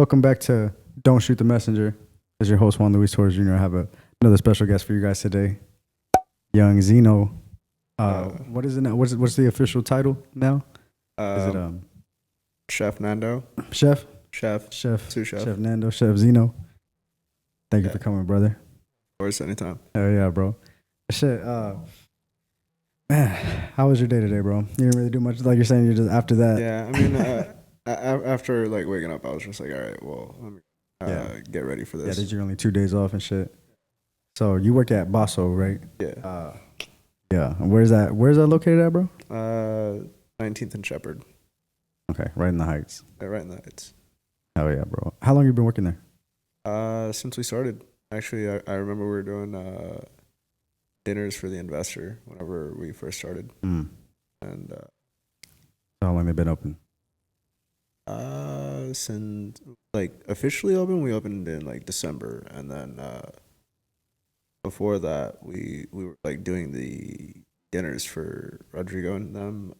welcome back to Don't Shoot the Messenger. As your host Juan Luis Torres Jr., I have another special guest for you guys today, young Xeno. What is it now? What's the official title now? Is it Chef Nando? Chef? Chef. Chef. Chef. Chef Nando. Chef Xeno. Thank you Yeah. for coming, brother. Of course, anytime. Hell yeah, bro. Shit. Man, how was your day today, bro? You didn't really do much. Like you're saying, you're just after that. Yeah, I mean, after like waking up, I was just like, all right, well, let me get ready for Yeah, this. did you only 2 days off and shit? So you work at Baso, right? Yeah. Yeah. And where's that located at, bro? 19th and Shepherd. Okay, right in the Heights. Yeah, right in the Heights. Hell yeah, bro. How long you been working there? Since we started, actually, I remember we were doing dinners for the investor whenever we first started, and How long they been open? since like officially open, we opened in like December, and then before that, we were like doing the dinners for Rodrigo and them,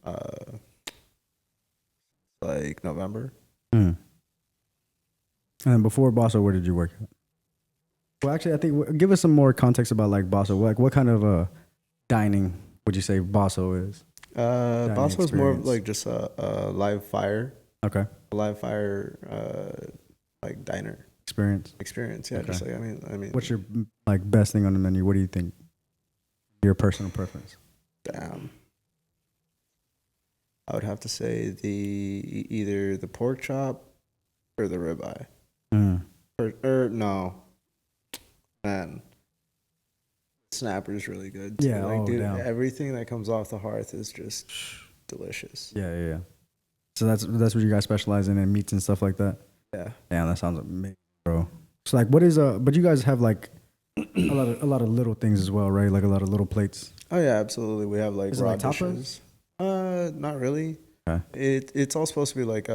like November. And then before Baso, where did you work at? Well, actually, I think give us some more context about like Baso. Like, what kind of dining would you say Baso is? Baso is more of experience. like just a live fire, Okay, like diner experience. Yeah, Okay. just like I mean, What's your like best thing on the menu? What do you think? Your personal preference? damn. I would have to say either the pork chop or the ribeye. Or no, man, snapper's really good too. Yeah, like dude, damn. everything that comes off the hearth is just delicious. Yeah. So that's what you guys specialize in meats and stuff like that. Yeah. Damn, that sounds amazing, bro. So like, what is but you guys have like a lot of little things as well, right? Like a lot of little plates. Oh yeah, absolutely. We have like Is it raw like tapas? dishes. Not really. Okay. It's all supposed to be like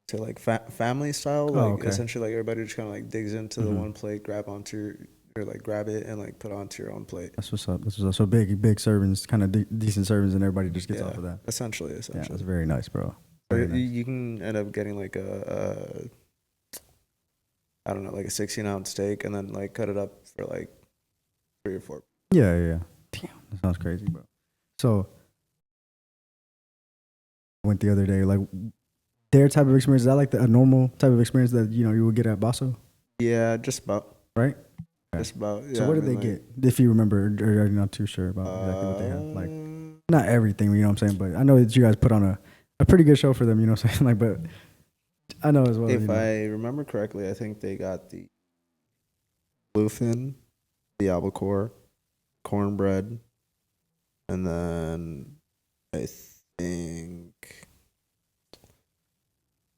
to like family style. Like okay. essentially, like everybody just kind of like digs into the one plate, grab it and like put onto your own plate. That's what's up. So big servings, kind of decent servings, and everybody just gets off of that. Essentially. Yeah, that's very nice, bro. Or Very nice. you can end up getting like I don't know, like a 16-ounce steak, and then like cut it up for like 3 or 4. Yeah. Damn, that sounds crazy, bro. So I went the other day, like their type of experience, is that like a normal type of experience that you would get at Baso? Yeah, just about. Right? Okay. Just about. Yeah, So what did they get? If you remember, or are you not too sure about exactly what they have? Like, not everything, you know what I'm saying? But I know that you guys put on a pretty good show for them, you know what I'm saying? Like, but I know as well. If I remember correctly, I think they got the bluefin, the albacore, cornbread, and then I think,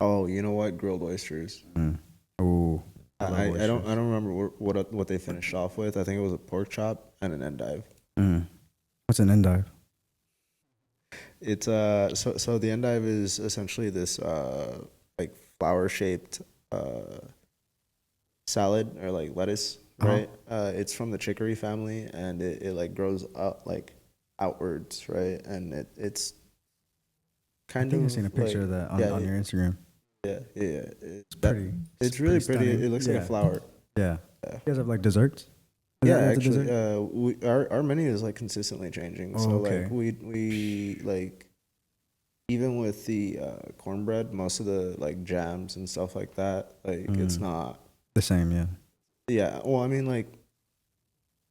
oh, you know what? Grilled oysters. Oh, I don't remember what they finished off with. I think it was a pork chop and an endive. What's an endive? It's so the endive is essentially this like flower shaped salad or like lettuce, right? It's from the chicory family, and it like grows up like outwards, right? And it's kind I think of I've seen a picture of that on your Instagram. Yeah. It's pretty. It's really pretty. stunning. It looks like a flower. Yeah. You guys have like desserts? Yeah, That's a actually, dessert? our menu is like consistently changing. Oh, So okay. like we like even with the cornbread, most of the like jams and stuff like that, like it's not The same, yeah. Yeah, well, I mean, like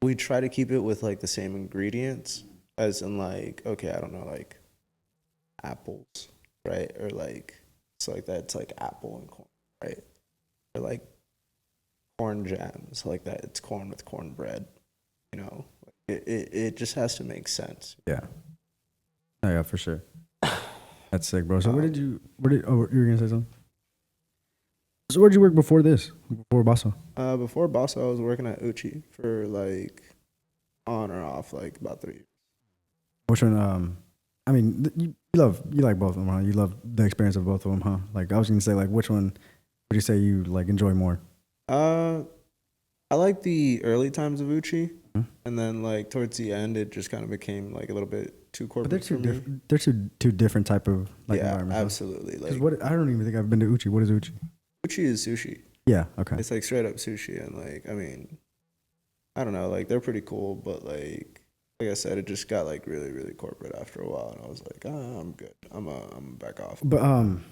we try to keep it with like the same ingredients, as in like, okay, I don't know, like apples, right? Or like it's like that. It's like apple and corn, right? Or like corn jams, like that. It's corn with cornbread. You know, it just has to make sense. Yeah. Oh, yeah, for sure. That's sick, bro. So you were gonna say something? So where'd you work before this? Before Baso? Before Baso, I was working at Uchi for like on or off like about 3 years. Which one? I mean, you like both of them, huh? You love the experience of both of them, huh? Like I was gonna say, like which one would you say you like enjoy more? I like the early times of Uchi. And then like towards the end, it just kind of became like a little bit too But they're corporate for me. they're two different type of like Yeah, environments. absolutely. Because Like what I don't even think I've been to Uchi. What is Uchi? sushi is sushi. Yeah. Okay. It's like straight up sushi, and like I mean, I don't know, like they're pretty cool, but like I said, it just got like really really corporate after a while, and I was like, I'm good. I'm back off. But and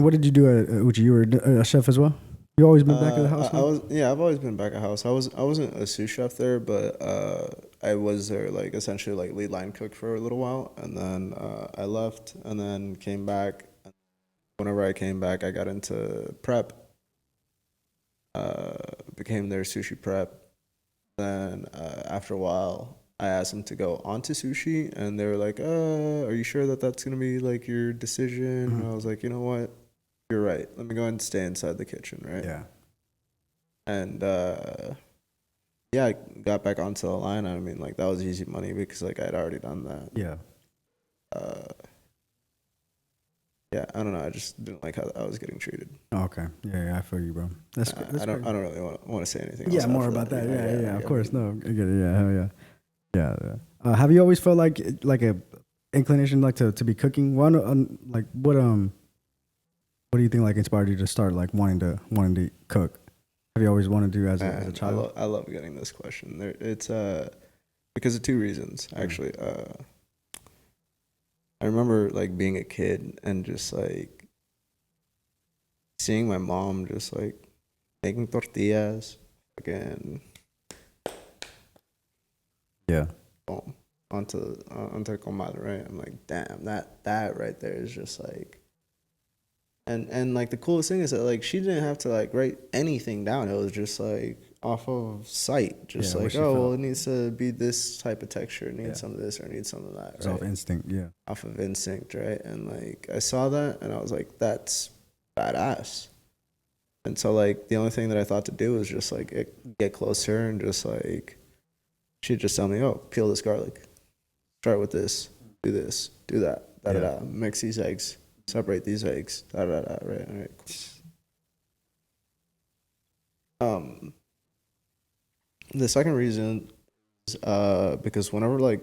what did you do at Uchi? You were a chef as well. You always been back at the house. I was yeah, I've always been back at house. I wasn't a sous chef there, but I was there like essentially like lead line cook for a little while, and then I left, and then came back. Whenever I came back, I got into prep. Became their sushi prep. Then after a while, I asked them to go onto sushi, and they were like, are you sure that that's gonna be like your decision?" And I was like, you know what, you're right. Let me go ahead and stay inside the kitchen, right? Yeah. And yeah, I got back onto the line. I mean, like that was easy money because like I'd already done that. Yeah. Yeah, I don't know. I just didn't like how I was getting treated. Oh, okay. Yeah, I feel you, bro. That's I don't really want to say anything. Yeah, else more after about that. you know? Yeah. Of course, no. I get it. Yeah, hell yeah. Yeah. Have you always felt like a inclination like to be cooking? One like what do you think like inspired you to start like wanting to cook? Have you always wanted to as a child? I love getting this question. It's because of two reasons actually. I remember like being a kid and just like seeing my mom just like making tortillas, again, Yeah. boom, onto comal, right? I'm like, damn, that right there is just like, and like the coolest thing is that like she didn't have to like write anything down. It was just like off of sight, just Yeah, what like, she oh well, felt. it needs to be this type of texture, it needs Yeah. some of this or it needs some of that, It's right? off instinct. Yeah. Off of instinct, right? And like I saw that and I was like, that's badass. And so like the only thing that I thought to do was just like get closer and just like she'd just tell me, oh, peel this garlic, start with this, do that, da da da, mix these eggs, separate these eggs, da da da, right? All right, cool. The second reason is because whenever like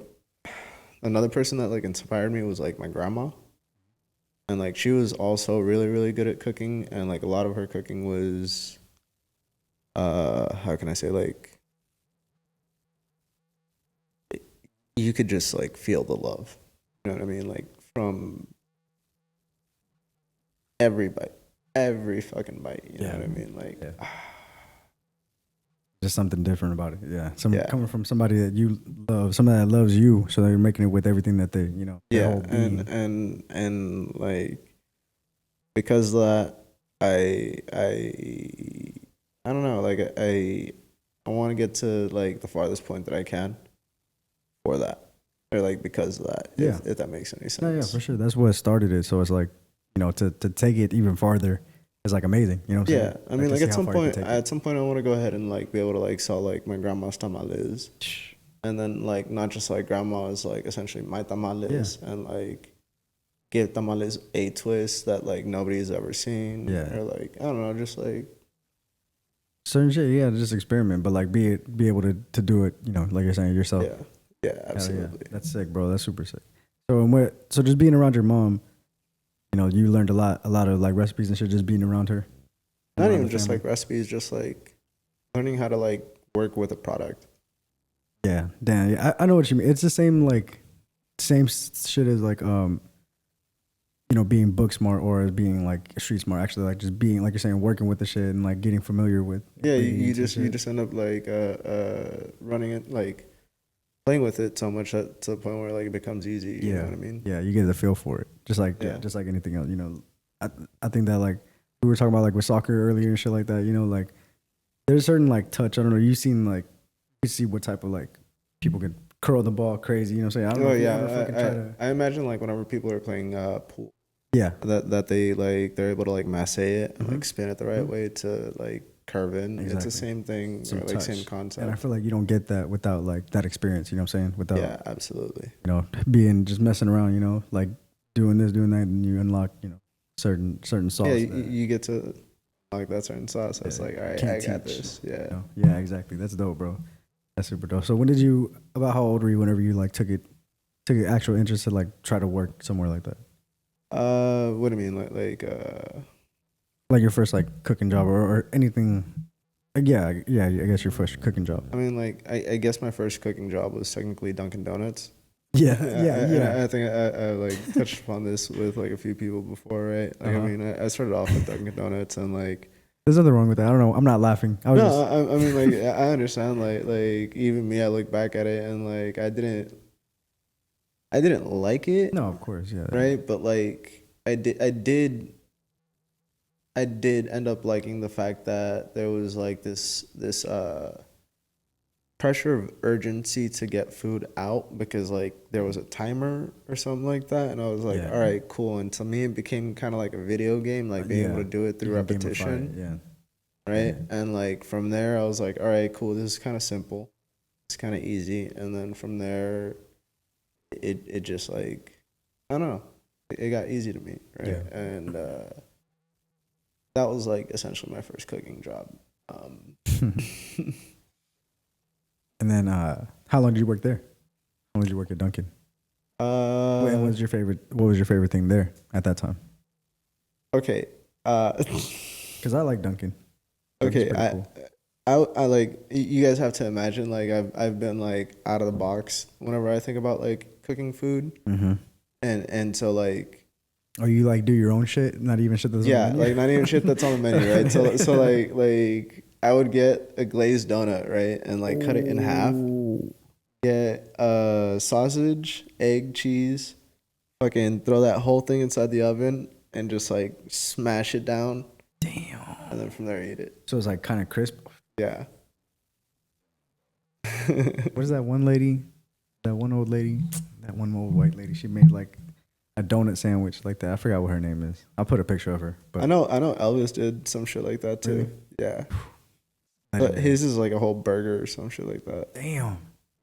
another person that like inspired me was like my grandma. And like she was also really, really good at cooking, and like a lot of her cooking was how can I say, like you could just like feel the love. You know what I mean? Like from every bite. Every fucking bite. You know what I mean? Like Just something different about it. Yeah. Yeah. Coming from somebody that you love, somebody that loves you, so they're making it with everything that they, their whole being. and like because of that I don't know, like I want to get to like the farthest point that I can for that, or like because of that. Yeah. If that makes any sense. No, yeah, for sure. That's what started it. So it's like, to take it even farther is like amazing. You know what I'm saying? Yeah, I mean, like to at see how some far you point, can take it. I want to go ahead and like be able to like sell like my grandma's tamales, and then like not just like grandma's, like essentially my tamales, and like give tamales a twist that like nobody's ever seen. Yeah. Or like I don't know, just like Certain shit, yeah, just experiment, but like be able to do it, like you're saying yourself. yeah, Hell absolutely. yeah. That's sick, bro. That's super sick. So just being around your mom, you learned a lot of like recipes and shit just being around her. Not Around even the just family. like recipes, just like learning how to like work with a product. Yeah, damn. Yeah, I know what you mean. It's the same shit as like being book smart or as being like street smart. Actually, like just being like you're saying, working with the shit and like getting familiar with. Yeah, you ingredients and just shit. end up like running it, like playing with it so much that to the point where like it becomes easy. You know what I mean? Yeah, you get the feel for it. Just like just like anything else. I think that like we were talking about like with soccer earlier and shit like that. Like there's a certain like touch. I don't know. You've seen like you see what type of like people could curl the ball crazy. You know what I'm saying? I don't know if you ever fucking try to. I imagine like whenever people are playing pool, Yeah. that they like they're able to like masse it and like spin it the right way to like curve in. Exactly. It's the same thing, Some or like touch. same concept. And I feel like you don't get that without like that experience. You know what I'm saying? Without absolutely. being just messing around. Like doing this, doing that, and you unlock certain sauce. Yeah, you get to like that certain sauce. So it's like, all right, I got this. Yeah. Yeah, exactly. That's dope, bro. That's super dope. So when did you? About how old were you whenever you like took an actual interest to like try to work somewhere like that? What do you mean, Like your first like cooking job or anything? Yeah. I guess your first cooking job. I mean, like, I guess my first cooking job was technically Dunkin' Donuts. Yeah. I think I like touched upon this with like a few people before, right? Like, I Uh-huh. mean, I started off with Dunkin' Donuts and like, There's nothing wrong with that. I don't know. I'm not laughing. I was no, just I mean, like, I understand, like even me, I look back at it and like, I didn't like it, no, of course, yeah. right? But like, I did end up liking the fact that there was like this pressure of urgency to get food out because like there was a timer or something like that, and I was like, Yeah. all right, cool. And to me, it became kind of like a video game, like being able Yeah. to do it through You can gamify repetition, it, yeah. right? Yeah. And like from there, I was like, all right, cool. This is kind of simple. It's kind of easy. And then from there, it just like I don't know, it got easy to me, right? Yeah. And that was like essentially my first cooking job. And then how long did you work there? How long did you work at Dunkin'? And what was your favorite thing there at that time? Okay. Because I like Dunkin'. Dunkin's Okay. pretty cool. I like you guys have to imagine like I've been like out of the box whenever I think about like cooking food, Mm-hmm. and so like Or you like do your own shit, not even shit that's yeah, on the menu? like not even shit that's on the menu, right? So like I would get a glazed donut, right, and like cut it in half, Ooh. get sausage, egg, cheese, fucking throw that whole thing inside the oven and just like smash it down, Damn. and then from there eat it. So it's like kind of crisp. Yeah. What is that one lady? That one old lady? That one old white lady? She made like a donut sandwich like that. I forgot what her name is. I'll put a picture of her. But I know Elvis did some shit like that too. Really? Yeah. But legendary. his is like a whole burger or some shit like that. Damn.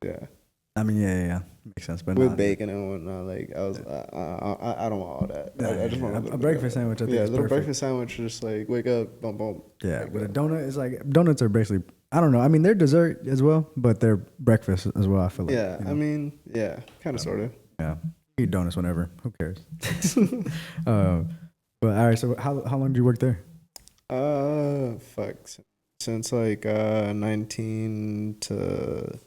Yeah. I mean, yeah. Makes sense. But With not, bacon and whatnot. Like I was I don't want all that. Nah, I just want a a little breakfast sandwich. I think yeah, a is little perfect. breakfast sandwich, just like wake up, boom boom. Yeah, Like but a that. donut is like donuts are basically. I don't know. I mean, they're dessert as well, but they're breakfast as well. I feel like. Yeah, you know? I mean, yeah, kinda sorta. Yeah, eat donuts whenever. Who cares? But all right. So how long did you work there? Fuck. Since like 19 to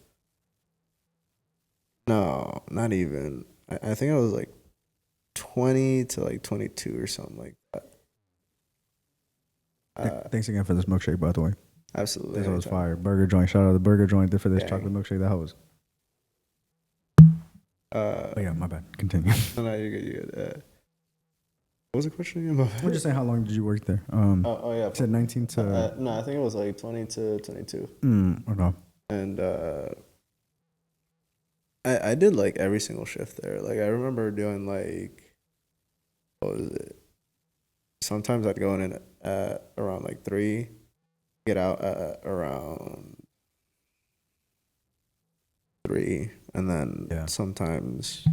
no, not even. I think I was like 20 to like 22 or something like that. Thanks again for this milkshake, by the way. Absolutely. This was anytime. fire. Burger joint. Shout out to the burger joint for this Dang. chocolate milkshake. That was. Oh yeah, my bad. Continue. No, you're good. You're good. What was the question again? We're just saying, how long did you work there? Oh yeah. You said 19 to. No, I think it was like 20 to 22. Okay. And I did like every single shift there. Like I remember doing like what was it? Sometimes I'd go in at around like 3, get out at around 3, and then Yeah. sometimes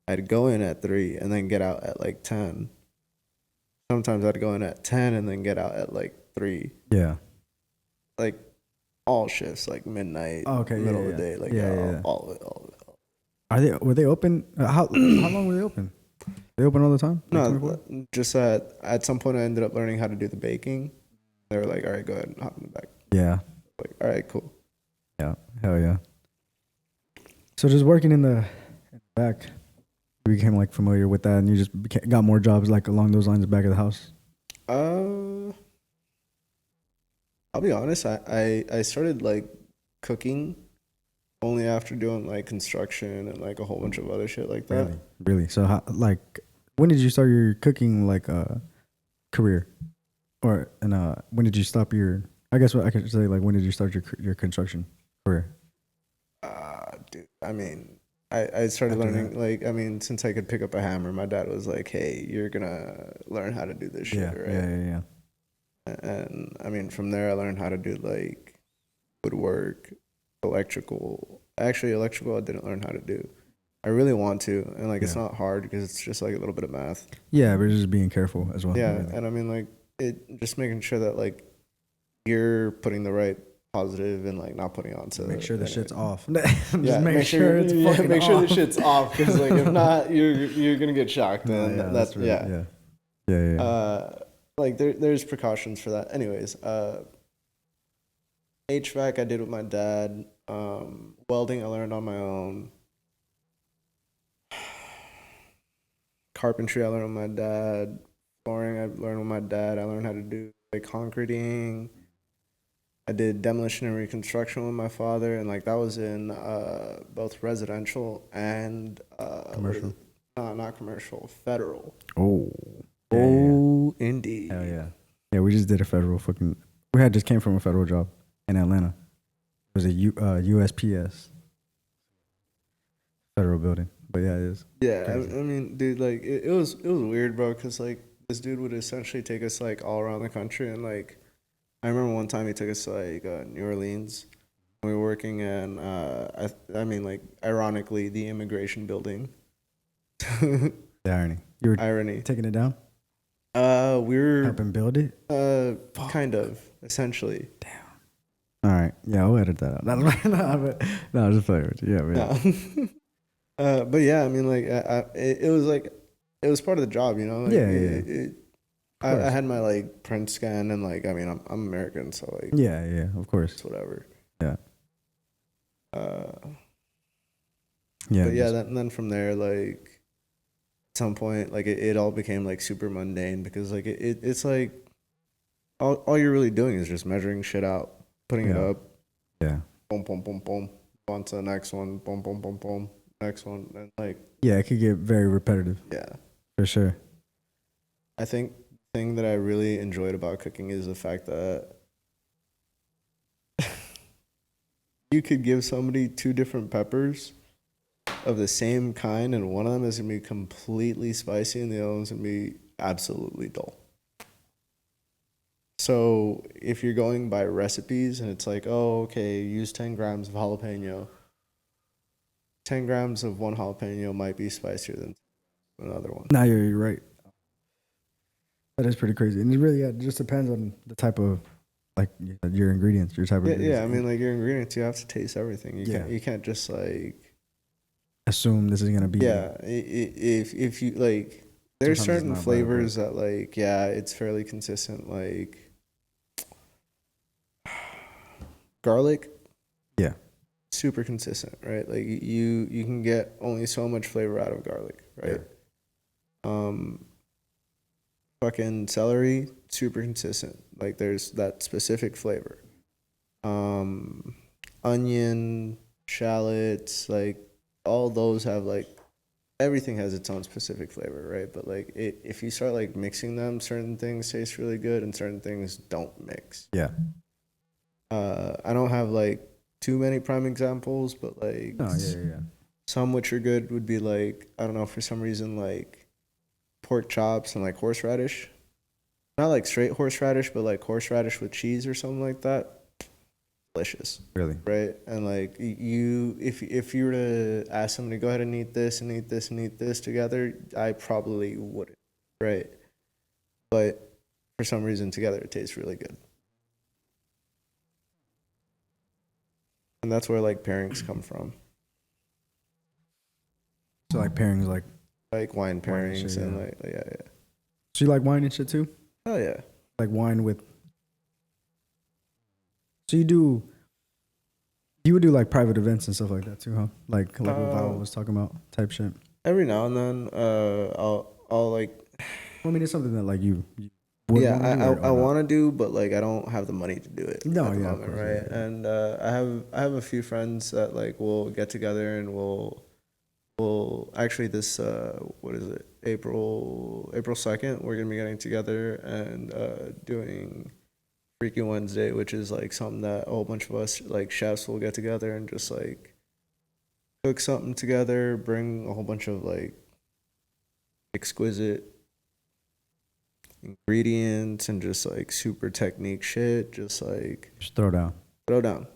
I'd go in at 3 and then get out at like 10. Sometimes I'd go in at 10 and then get out at like 3. Yeah. Like all shifts, like midnight, Oh, okay. middle yeah, of the day, like yeah. all of it. Were they open? How long were they open? They open all the time? Like 24? No, just at some point I ended up learning how to do the baking. They were like, all right, go ahead and hop in the back. Yeah. Like, all right, cool. Yeah. Hell yeah. So just working in the back, you became like familiar with that, and you just got more jobs like along those lines, back of the house. I'll be honest. I started like cooking only after doing like construction and like a whole bunch of other shit like that. Really. So how, like, when did you start your cooking like career, or when did you stop your? I guess what I could say, like, when did you start your construction career? Dude, I mean, I started After learning like I mean, since I could pick up a hammer, my dad was like, "Hey, you're gonna learn how to do this shit, right?" Yeah. And I mean, from there, I learned how to do like woodwork, electrical. Actually, electrical, I didn't learn how to do. I really want to, and like it's Yeah. not hard because it's just like a little bit of math. Yeah, but just being careful as well. Yeah, Really. and I mean like it just making sure that like you're putting the right positive and like not putting on to Make sure the anyway. shit's off. Yeah, make sure it's fucking make sure the off. shit's off, because like if not, you're gonna get shocked. No, And yeah, that's right. yeah. Yeah. Like there's precautions for that. Anyways, HVAC I did with my dad. Welding I learned on my own. Carpentry I learned with my dad. Flooring I learned with my dad. I learned how to do like concreting. I did demolition and reconstruction with my father, and like that was in both residential and Commercial. No, not commercial. Federal. Oh. Oh, indeed. Hell yeah. Yeah, we just did a federal fucking. We had just came from a federal job in Atlanta. It was a USPS federal building, but yeah, it is. Yeah, I crazy. mean, dude, like it was weird, bro, because like this dude would essentially take us like all around the country, and like I remember one time he took us to like New Orleans. We were working in I mean like ironically the immigration building. The irony. You were Irony. taking it down, We were helping build it. kind of essentially. Damn. All right. Yeah, I'll edit that out. That's right. No, I'm just playing with you. Yeah, man. No. But yeah, I mean, like, it was like, it was part of the job, you know? Like, Yeah. I had my like print scan, and like, I mean, I'm American, so like, Yeah, of course. it's whatever. Yeah. Yeah. But yeah, then from there, like, at some point, like, it all became like super mundane, because like it's like all you're really doing is just measuring shit out, putting it up. Yeah. Boom, boom, boom, boom. On to the next one. Boom, boom, boom, boom. Next one. And like, Yeah, it could get very repetitive. yeah. For sure. I think the thing that I really enjoyed about cooking is the fact that you could give somebody 2 different peppers of the same kind, and one of them is going to be completely spicy and the other one's going to be absolutely dull. So if you're going by recipes and it's like, oh, okay, use 10 grams of jalapeno, 10 grams of one jalapeno might be spicier than another one. Nah, you're right. That is pretty crazy. And it really it just depends on the type of, like, your ingredients, your type of ingredients. Yeah, I mean, like, your ingredients, you have to taste everything. You can't just, like... assume this is going to be... Yeah, if you, like... There's certain flavors that, like, yeah, it's fairly consistent, like... Garlic? Yeah. Super consistent, right? Like, you can get only so much flavor out of garlic, right? Yeah. Fucking celery, super consistent. Like, there's that specific flavor. Onion, shallots, like, all those have, like, everything has its own specific flavor, right? But, like, if you start, like, mixing them, certain things taste really good and certain things don't mix. Yeah. I don't have, like, too many prime examples, but, like, some which are good would be, like, I don't know, for some reason, like, pork chops and like horseradish, not like straight horseradish, but like horseradish with cheese or something like that. Delicious. Really? Right? And like if you were to ask somebody, go ahead and eat this and eat this and eat this together, I probably wouldn't. Right? But for some reason together it tastes really good. And that's where like pairings come from. So like pairings, like wine pairings, shit, and yeah. like yeah. So you like wine and shit too? Oh yeah. Like wine with... So you would do like private events and stuff like that too, huh? Like what Val was talking about, type shit. Every now and then, I'll like... I mean, it's something that like you would I want to do, but like I don't have the money to do it. No, at the yeah, moment, of course, right? yeah. And I have a few friends that like will get together and we'll actually this what is it, April 2nd, we're gonna be getting together and doing Freaky Wednesday, which is like something that a whole bunch of us like chefs will get together and just like cook something together, bring a whole bunch of like exquisite ingredients and just like super technique shit, just throw down.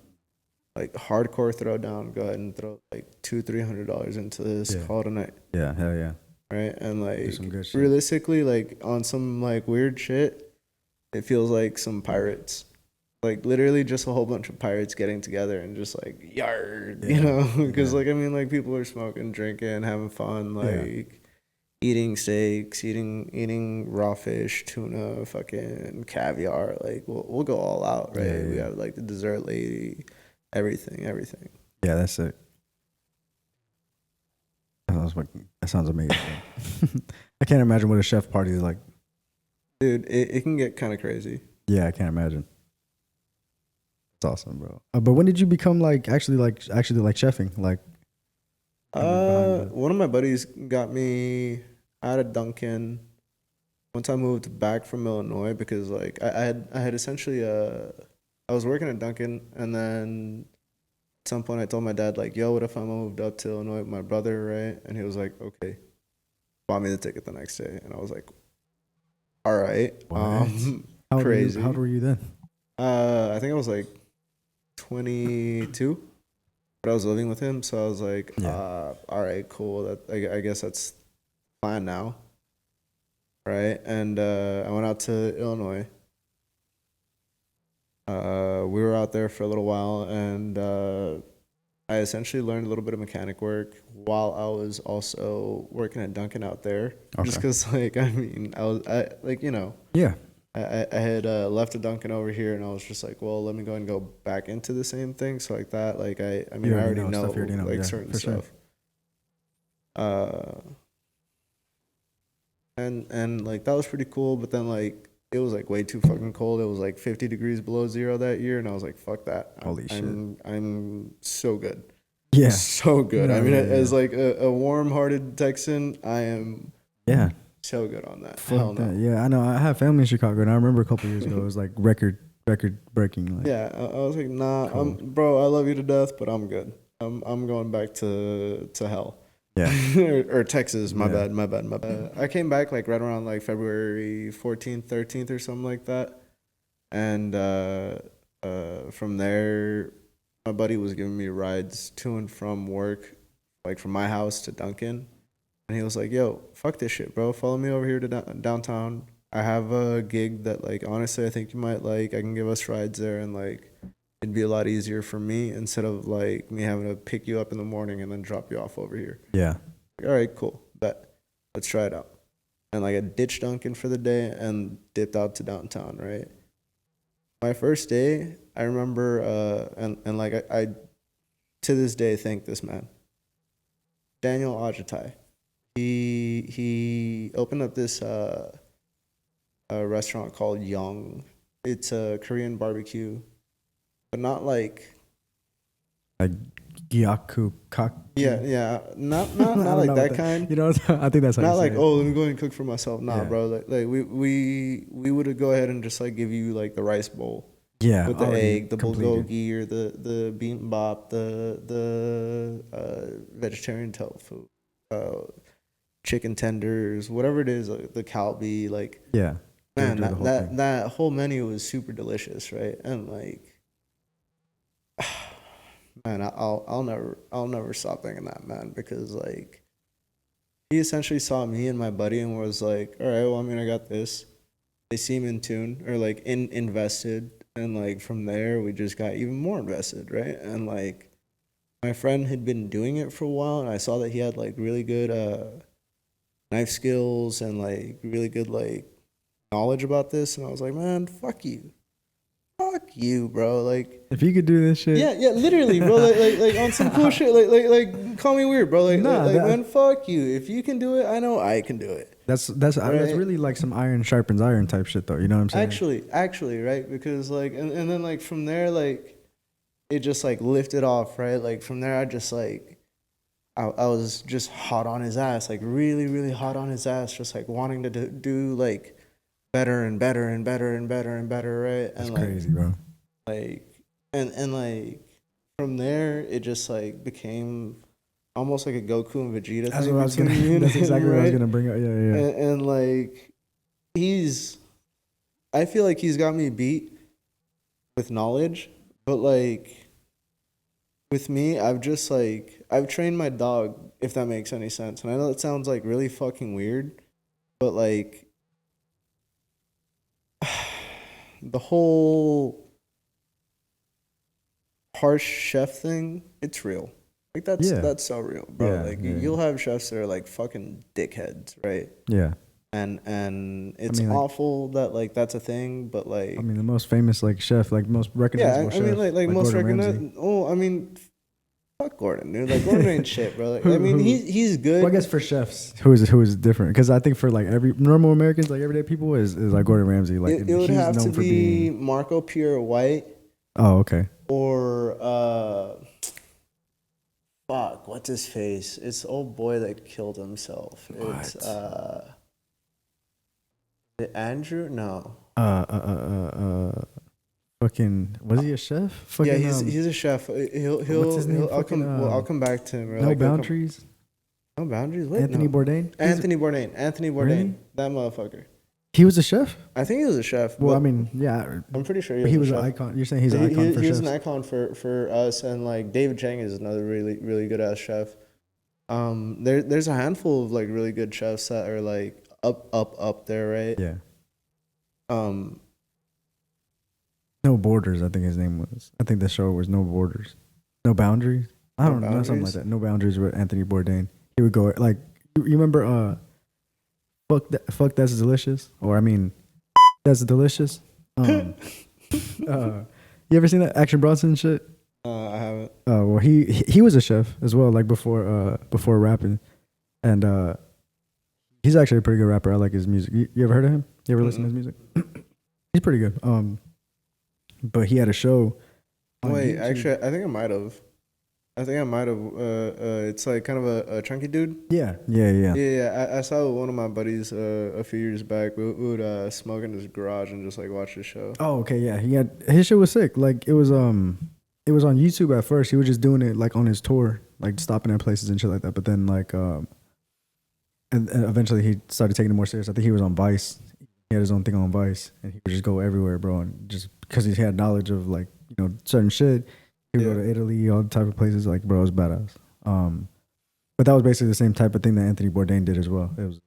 Like hardcore throw down. Go ahead and throw like $200-$300 into this. Call it a night. Yeah, hell yeah. Right? And like Do some good shit. realistically, like on some like weird shit, it feels like some pirates. Like literally just a whole bunch of pirates getting together and just like yard, Yeah. you know? Because Yeah. like I mean, like people are smoking, drinking, having fun, Yeah. like eating steaks, eating raw fish, tuna, fucking caviar. Like we'll go all out, right? Yeah. We Yeah. have like the dessert lady, everything. Yeah, that's it. That sounds amazing. I can't imagine what a chef party is like. Dude, it can get kind of crazy. Yeah, I can't imagine. It's awesome, bro. But when did you become like chefing? Like coming behind the. One of my buddies got me out of Dunkin'. Once I moved back from Illinois because like I had essentially I was working at Dunkin' and then at some point I told my dad like, yo, what if I moved up to Illinois with my brother, right? And he was like, okay, bought me the ticket the next day, and I was like, all right, What? How crazy. Old were you then? I think I was like 22, but I was living with him, so I was like, Yeah. all right, cool. That I guess that's the plan now, right? And I went out to Illinois. We were out there for a little while, and I essentially learned a little bit of mechanic work while I was also working at Dunkin' out there. Okay. Just because, like, I mean, I like, you know, Yeah. I had left a Dunkin' over here, and I was just like, well, let me go and go back into the same thing. So like that, like I mean, You I already already know know, stuff you already know, like yeah, certain for sure. stuff. And like that was pretty cool, but then like it was like way too fucking cold. It was like 50 degrees below zero that year, and I was like, fuck that. Holy shit. I'm so good. Yeah. So good. No, I mean, yeah, as yeah. like a warm-hearted Texan, I am Yeah. so good on that. Fuck Hell that. no. Yeah, I know. I have family in Chicago, and I remember a couple years ago, it was like record breaking. Like, Yeah, I was like, nah, cold. bro, I love you to death, but I'm good. I'm going back to hell. Yeah. or Texas. My Yeah. bad. I came back like right around like February 14th, 13th, or something like that, and from there, my buddy was giving me rides to and from work, like from my house to Dunkin'. And he was like, yo, fuck this shit, bro. Follow me over here to downtown. I have a gig that, like, honestly, I think you might like. I can give us rides there, and, like, it'd be a lot easier for me instead of, like, me having to pick you up in the morning and then drop you off over here. Yeah. Like, all right, cool. Bet. Let's try it out. And, like, I ditched Dunkin' for the day and dipped out to downtown, right? My first day, I remember, and like, I to this day thank this man, Daniel Ajatai. He opened up this a restaurant called Young. It's a Korean barbecue, but not like Like Gyaku Kak. yeah, not I don't like know that what kind. You know, I think that's how Not you say like, it. oh, let me go and cook for myself. Nah, Yeah. bro. Like we would go ahead and just like give you like the rice bowl Yeah. with the already egg, the completed. bulgogi or the bibimbap, the vegetarian tofu, chicken tenders, whatever it is, like the kalbi, like Yeah. man, Do the whole that thing. that whole menu was super delicious, right? And like, man, I'll never stop thinking that, man, because like he essentially saw me and my buddy and was like, all right, well, I mean, I got this. They seem in tune or like invested, and like from there we just got even more invested, right? And like my friend had been doing it for a while, and I saw that he had like really good knife skills and like really good like knowledge about this, and I was like, man, fuck you, bro. Like, If you could do this shit. yeah, literally, bro. Like on some cool shit. Like, call me weird, bro. Nah, Man, fuck you. If you can do it, I know I can do it. That's Right? really like some iron sharpens iron type shit, though. You know what I'm saying? Actually, right? Because like, and then like from there, like, it just like lifted off, right? Like from there, I just like, I was just hot on his ass, like really, really hot on his ass, just like wanting to do like better and better and better and better and better, right? That's And like, crazy, bro. like, and like from there, it just like became almost like a Goku and Vegeta That's thing what I was between gonna. me and That's him, exactly what I was right? gonna bring up. Yeah. And like I feel like he's got me beat with knowledge, but like with me, I've trained my dog, if that makes any sense. And I know it sounds like really fucking weird, but like the whole harsh chef thing, it's real. Like Yeah. that's so real, bro. Yeah, Like yeah, you'll have chefs that are like fucking dickheads, right? yeah. And I it's mean, like, awful that like that's a thing, but I like mean, the most famous like chef, like most yeah, recognizable I mean chef, like like most Gordon Ramsay. recognized. Oh, I mean, fuck Gordon, dude. Like Gordon ain't shit, bro. Like I mean, Who? he's good. Well, I guess for chefs, who is different? Because I think for like every normal Americans, like everyday people, is like Gordon Ramsay. Like It would he's have to known for be being. Marco Pierre White Oh, okay. or fuck, what's his face? It's the old boy that killed himself. It's What? is it Andrew? No. Fucking was he a chef? Fucking Yeah, he's a chef. what's his name? I'll Fucking come. Well, I'll come back to him. Or No like, he'll come- Boundaries. no boundaries. What? Anthony No. Bourdain. Anthony Bourdain. Anthony Bourdain. Really? That motherfucker. He was a chef. I think he was a chef. Well, but I mean, yeah, I'm pretty sure but he was a an chef. icon. You're saying he's an icon for He was chefs. an icon for us, and like David Chang is another really good ass chef. There's a handful of like really good chefs that are like up there, right? Yeah. Um, No Borders, I think his name was. I think the show was No Borders. No Boundaries? I don't know, something like Boundaries? that. No Boundaries with Anthony Bourdain. He would go like you remember Fuck That's Delicious? Or I mean That's Delicious? You ever seen that Action Bronson shit? I haven't. Well he was a chef as well, like before rapping. And he's actually a pretty good rapper. I like his music. You ever heard of him? You ever listen to his music? He's pretty good. But he had a show. on Wait, YouTube. actually, I think I might have. It's like kind of a chunky dude. Yeah. Yeah. I saw one of my buddies a few years back. We would smoke in his garage and just like watch the show. Oh, okay, yeah. He had his shit was sick. Like it was on YouTube at first. He was just doing it like on his tour, like stopping at places and shit like that. But then like and eventually he started taking it more serious. I think he was on Vice. He had his own thing on Vice, and he would just go everywhere, bro. And just because he had knowledge of like certain shit, he would go to Italy, all the type of places. Like, bro, it was badass. But that was basically the same type of thing that Anthony Bourdain did as well. It was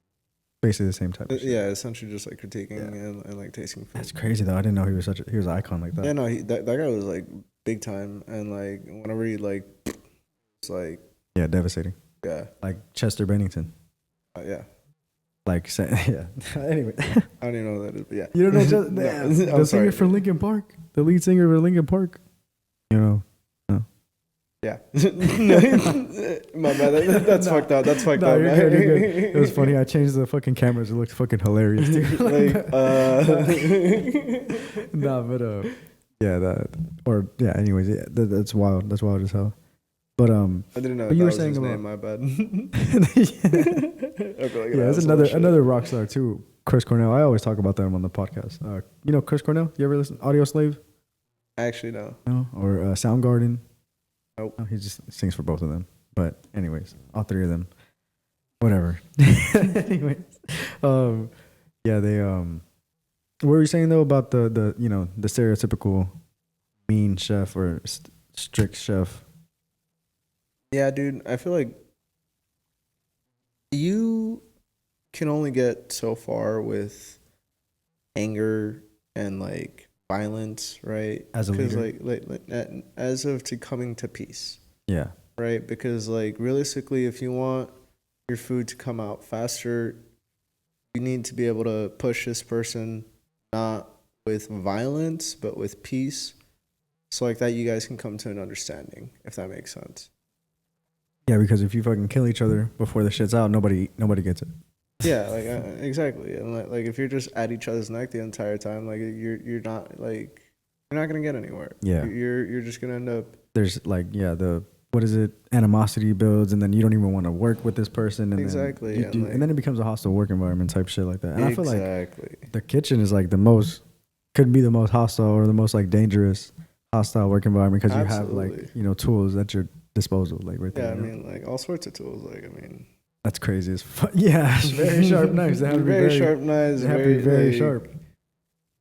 basically the same type of shit. Yeah, essentially just like critiquing and like tasting food. That's crazy though. I didn't know he was an icon like that. Yeah, no, that guy was like big time, and like whenever he like, it's like Yeah, devastating. yeah, Like Chester Bennington. yeah. Like, yeah. Anyway, I don't even know what that is, but yeah. you don't know Chester, No, the I'm singer sorry. for Linkin Park, the lead singer for Linkin Park. Yeah. My bad. That's fucked up. That's fucked No, up. you're good, you're good. It was funny. I changed the fucking cameras. It looked fucking hilarious, dude. Nah, but anyways, yeah, that's wild. That's wild as hell. But I didn't know but that you were was saying his about name. My bad. yeah, there's another rock star too, Chris Cornell. I always talk about them on the podcast. Chris Cornell. You ever listen? Audio Slave? Actually, no. No, or Soundgarden. Nope. Oh, he just sings for both of them. But anyways, all three of them. Whatever. Anyways, yeah, they what were you saying though about the the stereotypical mean chef or strict chef? Yeah, dude. I feel like you can only get so far with anger and like violence, right? As a leader. Like as of to coming to peace, Yeah. right? Because like realistically, if you want your food to come out faster, you need to be able to push this person not with violence but with peace, so like that you guys can come to an understanding, if that makes sense. Yeah, because if you fucking kill each other before the shit's out, nobody gets it. Yeah, like exactly, and like if you're just at each other's neck the entire time, like you're not gonna get anywhere. Yeah. You're just gonna end up. There's like the what is it? Animosity builds, and then you don't even want to work with this person, and Exactly, then and, you do, like- and then it becomes a hostile work environment type shit like that. And I feel like Exactly. the kitchen is like could be the most hostile or the most like dangerous hostile work environment because you have Absolutely. like tools at your disposal, like right there. Yeah, I you know? mean like all sorts of tools. Like I mean, That's crazy as fuck. Yeah, it's very sharp knives. They have to be very sharp knives. They have to be very like, sharp.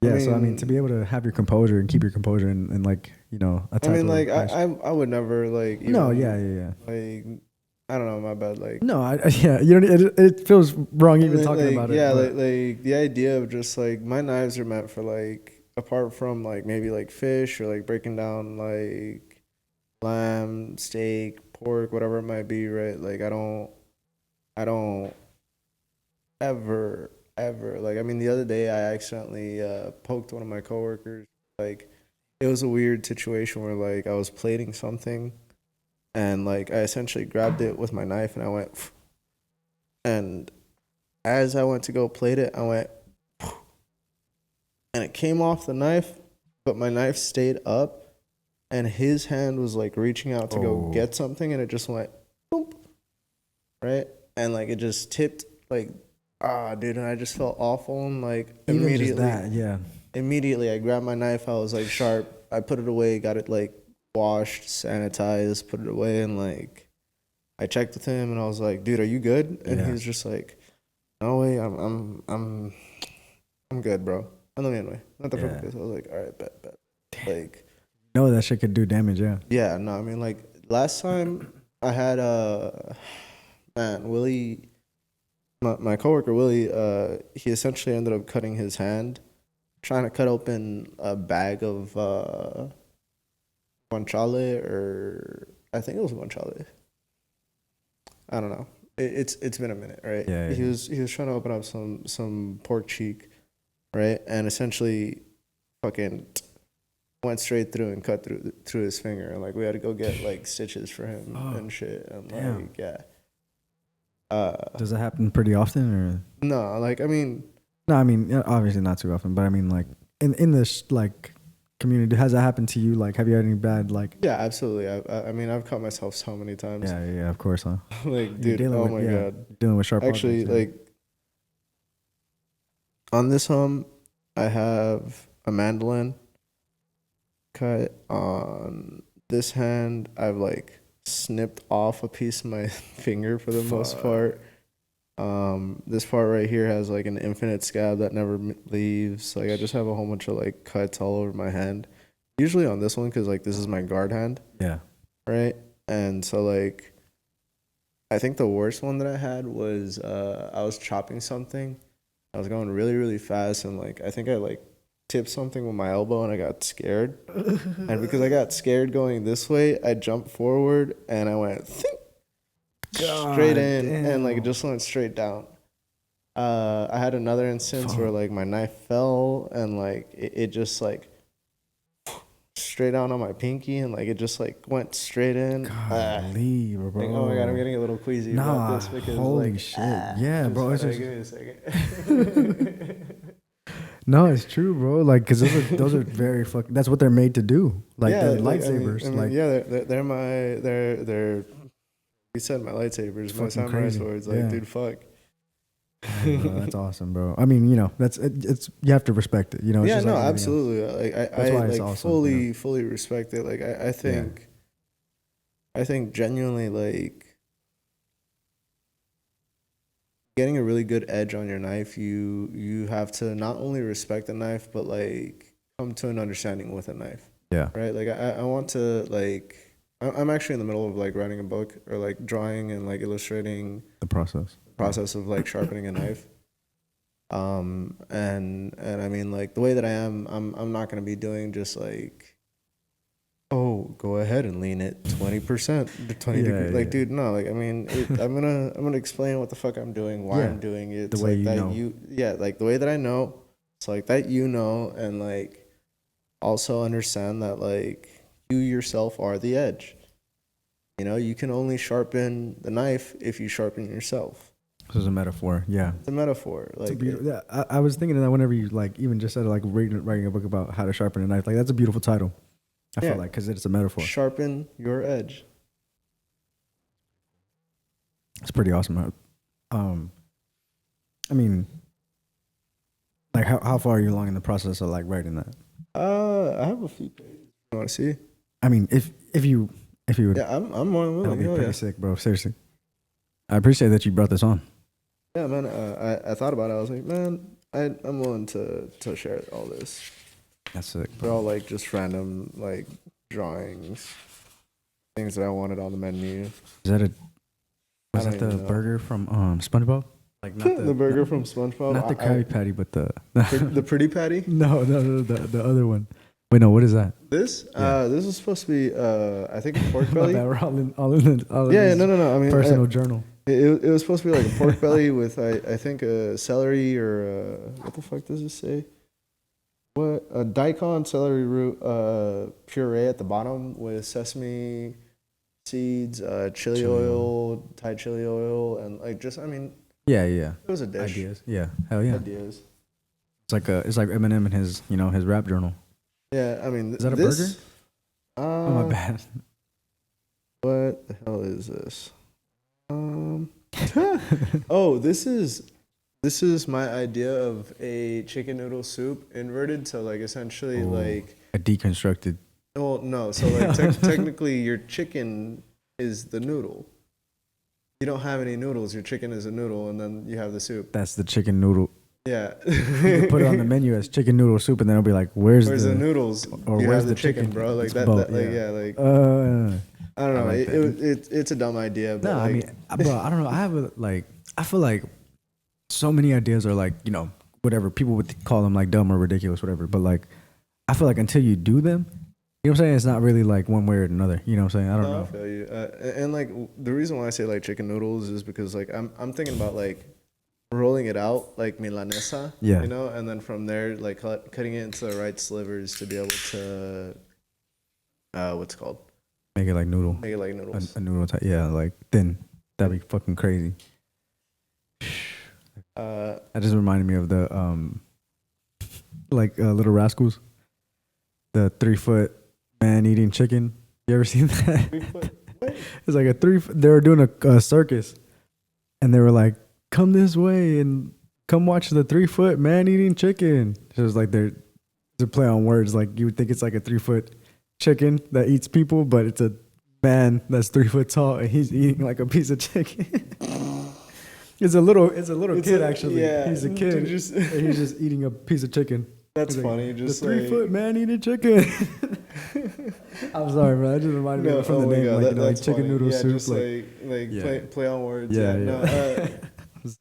Yeah, so I mean, mean- to be able to have your composure and keep your composure and like a I type mean, of like nice- I would never like. no, even, yeah. Like I don't know, my bad. Like No, yeah, you don't. It feels wrong even talking like, about it. yeah, but- like the idea of just like my knives are meant for like apart from like maybe like fish or like breaking down like lamb, steak, pork, whatever it might be, right? Like I don't ever like. I mean, the other day I accidentally poked one of my coworkers. Like, it was a weird situation where like I was plating something, and like I essentially grabbed it with my knife, and I went, and as I went to go plate it, I went, and it came off the knife, but my knife stayed up, and his hand was like reaching out to go get something, and it just went, boom, right, and like it just tipped, like, dude, and I just felt awful, and like Even immediately, just that, yeah. immediately I grabbed my knife, I was like sharp, I put it away, got it like washed, sanitized, put it away, and like I checked with him, and I was like, dude, are you good? And he was just like, no way, I'm good, bro. And then anyway, not the perfect. I was like, all right, bet. Like, no, that shit could do damage. Yeah. yeah, no, I mean, like last time I had man, Willie, my coworker Willie, he essentially ended up cutting his hand trying to cut open a bag of guanciale, or I think it was guanciale. I don't know. It's been a minute, right? Yeah. He was trying to open up some pork cheek, right? And essentially, fucking went straight through and cut through his finger, and like we had to go get like stitches for him and shit, and like yeah. Does that happen pretty often, or no? Like I mean, no, I mean obviously not too often, but I mean like in this like community, has that happened to you? Like, have you had any bad like? Yeah, absolutely. I mean, I've cut myself so many times. Yeah, of course, huh? Like, dude, oh my god, dealing with sharp actually, objects, like on this I have a mandolin cut. On this hand, I've like snipped off a piece of my finger for the most part. This part right here has like an infinite scab that never leaves. Like I just have a whole bunch of like cuts all over my hand. Usually on this one, because like this is my guard hand. Yeah. Right. And so like, I think the worst one that I had was I was chopping something. I was going really, really fast, and like I think I like tipped something with my elbow, and I got scared. And because I got scared going this way, I jumped forward and I went straight in, and like it just went straight down. I had another instance where like my knife fell, and like it just like straight down on my pinky, and like it just like went straight in. Golly, bro. Like, oh my god, I'm getting a little queasy about this because holy like, shit. Yeah, bro. It's just, give me a second. no, it's true, bro. Like, cause those are very fucking. That's what they're made to do. Like yeah, the lightsabers. I mean, like yeah, they're. You said my lightsabers, my samurai crazy. swords. Like, dude, fuck. Yeah, bro, that's awesome, bro. I mean, you know, it's you have to respect it. You know. It's Yeah, just no, like absolutely. Like I like awesome, fully respect it. Like I think genuinely like getting a really good edge on your knife, you have to not only respect the knife, but like come to an understanding with a knife. Yeah. Right. Like I want to like. I'm actually in the middle of like writing a book, or like drawing and like illustrating the process of like sharpening a knife. And I mean like the way that I am, I'm not gonna be doing just like, oh, go ahead and lean it 20%, 20 degrees. Like, dude, no. Like, I mean, I'm gonna explain what the fuck I'm doing, why I'm doing it. The way like you that know. like the way that I know. It's like that you know, and like also understand that like you yourself are the edge. You know, you can only sharpen the knife if you sharpen yourself. This is a metaphor. Yeah. It's a metaphor. Like, yeah, I was thinking of that whenever you like even just said like writing a book about how to sharpen a knife. Like that's a beautiful title. I feel like because it's a metaphor. Sharpen your edge. It's pretty awesome. I mean, like how far are you along in the process of like writing that? I have a few pages. You want to see? I mean, if you would, yeah, I'm more than willing. That'll be pretty sick, bro. Seriously, I appreciate that you brought this on. Yeah, man. I thought about it. I was like, man, I'm willing to share all this. That's sick. They're all like just random like drawings, things that I wanted on the menu. Is that the burger from SpongeBob? Like not the burger from SpongeBob. Not the Krabby Patty, but the the Pretty Patty. No, the other one. Wait, no, what is that? This Yeah. this was supposed to be I think a pork My belly. bad. We're all in Yeah, this no. I mean, personal journal. it was supposed to be like a pork belly with I think a celery or what the fuck does this say? What a daikon celery root puree at the bottom with sesame seeds, chili oil, Thai chili oil, and like just I mean Yeah, yeah. it was a dish. Ideas. Yeah. Hell yeah. Ideas. It's like Eminem and his his rap journal. Yeah, I mean Is that a this, burger? Oh my bad. What the hell is this? Oh, this is my idea of a chicken noodle soup inverted. So like essentially like a deconstructed. well no, so like technically your chicken is the noodle. You don't have any noodles. Your chicken is a noodle, and then you have the soup. That's the chicken noodle. Yeah. You put it on the menu as chicken noodle soup, and then it'll be like, "Where's the noodles? Or you where's have the chicken, bro? Like It's that, both, that like yeah, like I don't know. like It's a dumb idea, but no, like, I mean, bro, I don't know. I feel like so many ideas are like whatever people would call them like dumb or ridiculous, whatever. But like, I feel like until you do them, you know what I'm saying? It's not really like one way or another. You know what I'm saying? I don't know. I feel you. And like the reason why I say like chicken noodles is because like I'm thinking about like rolling it out like milanesa, Yeah. you know, and then from there like cutting it into the right slivers to be able to what's it called? Make it like noodle. Make it like noodles. A noodle type. Yeah, like thin. That'd be fucking crazy. That just reminded me of the Little Rascals, the 3-foot man eating chicken. You ever seen that? 3-foot. What? It's like they were doing a circus, and they were like, "Come this way and come watch the 3-foot man eating chicken." So it's like it's a play on words. Like you would think it's like a 3-foot chicken that eats people, but it's a man that's 3 foot tall and he's eating like a piece of chicken. It's a little kid actually. Yeah, he's a kid. And he's just eating a piece of chicken. That's he's funny. Like, just the 3-foot man eating chicken. I'm sorry, bro. I just reminded me from the name, God, like chicken funny. noodle soup. Just play on words. Yeah. No,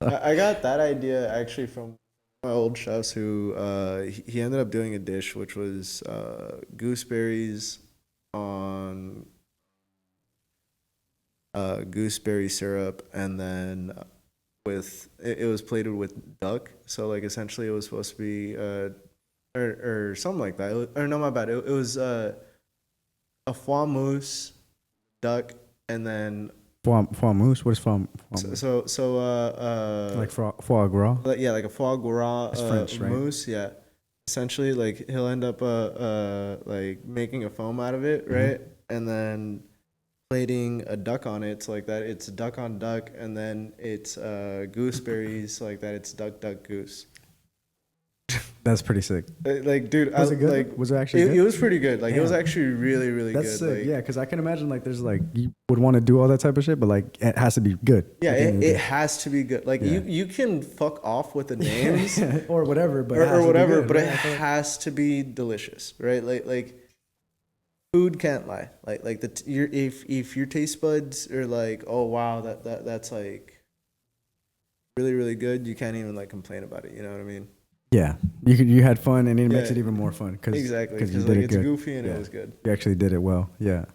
I got that idea actually from my old chefs who he ended up doing a dish which was gooseberries on gooseberry syrup, and then with it was plated with duck. So like essentially it was supposed to be or something like that. Or no, my bad. It was a foie mousse, duck, and then foie mousse. What is foie mousse? So like foie gras. Yeah, like a foie gras French, right? mousse. Yeah, essentially like he'll end up like making a foam out of it, right? And then plating a duck on it, so like that it's duck on duck, and then it's gooseberries, so like that it's duck goose. That's pretty sick. Like, dude, was it good? Like, was it actually good? It was pretty good. Like, Damn. it was actually really, really That's good. sick. Like, Yeah, because I can imagine like there's like you would want to do all that type of shit, but like it has to be good. Yeah, it has to be good. Like you can fuck off with the names or whatever, but or whatever, but it has to be delicious, right? Like food can't lie. Like if your taste buds are like, oh wow, that's like really, really good, you can't even like complain about it. You know what I mean? Yeah, you had fun, and it makes it even more fun exactly because you like did it's good. goofy and it was good. You actually did it well. Yeah,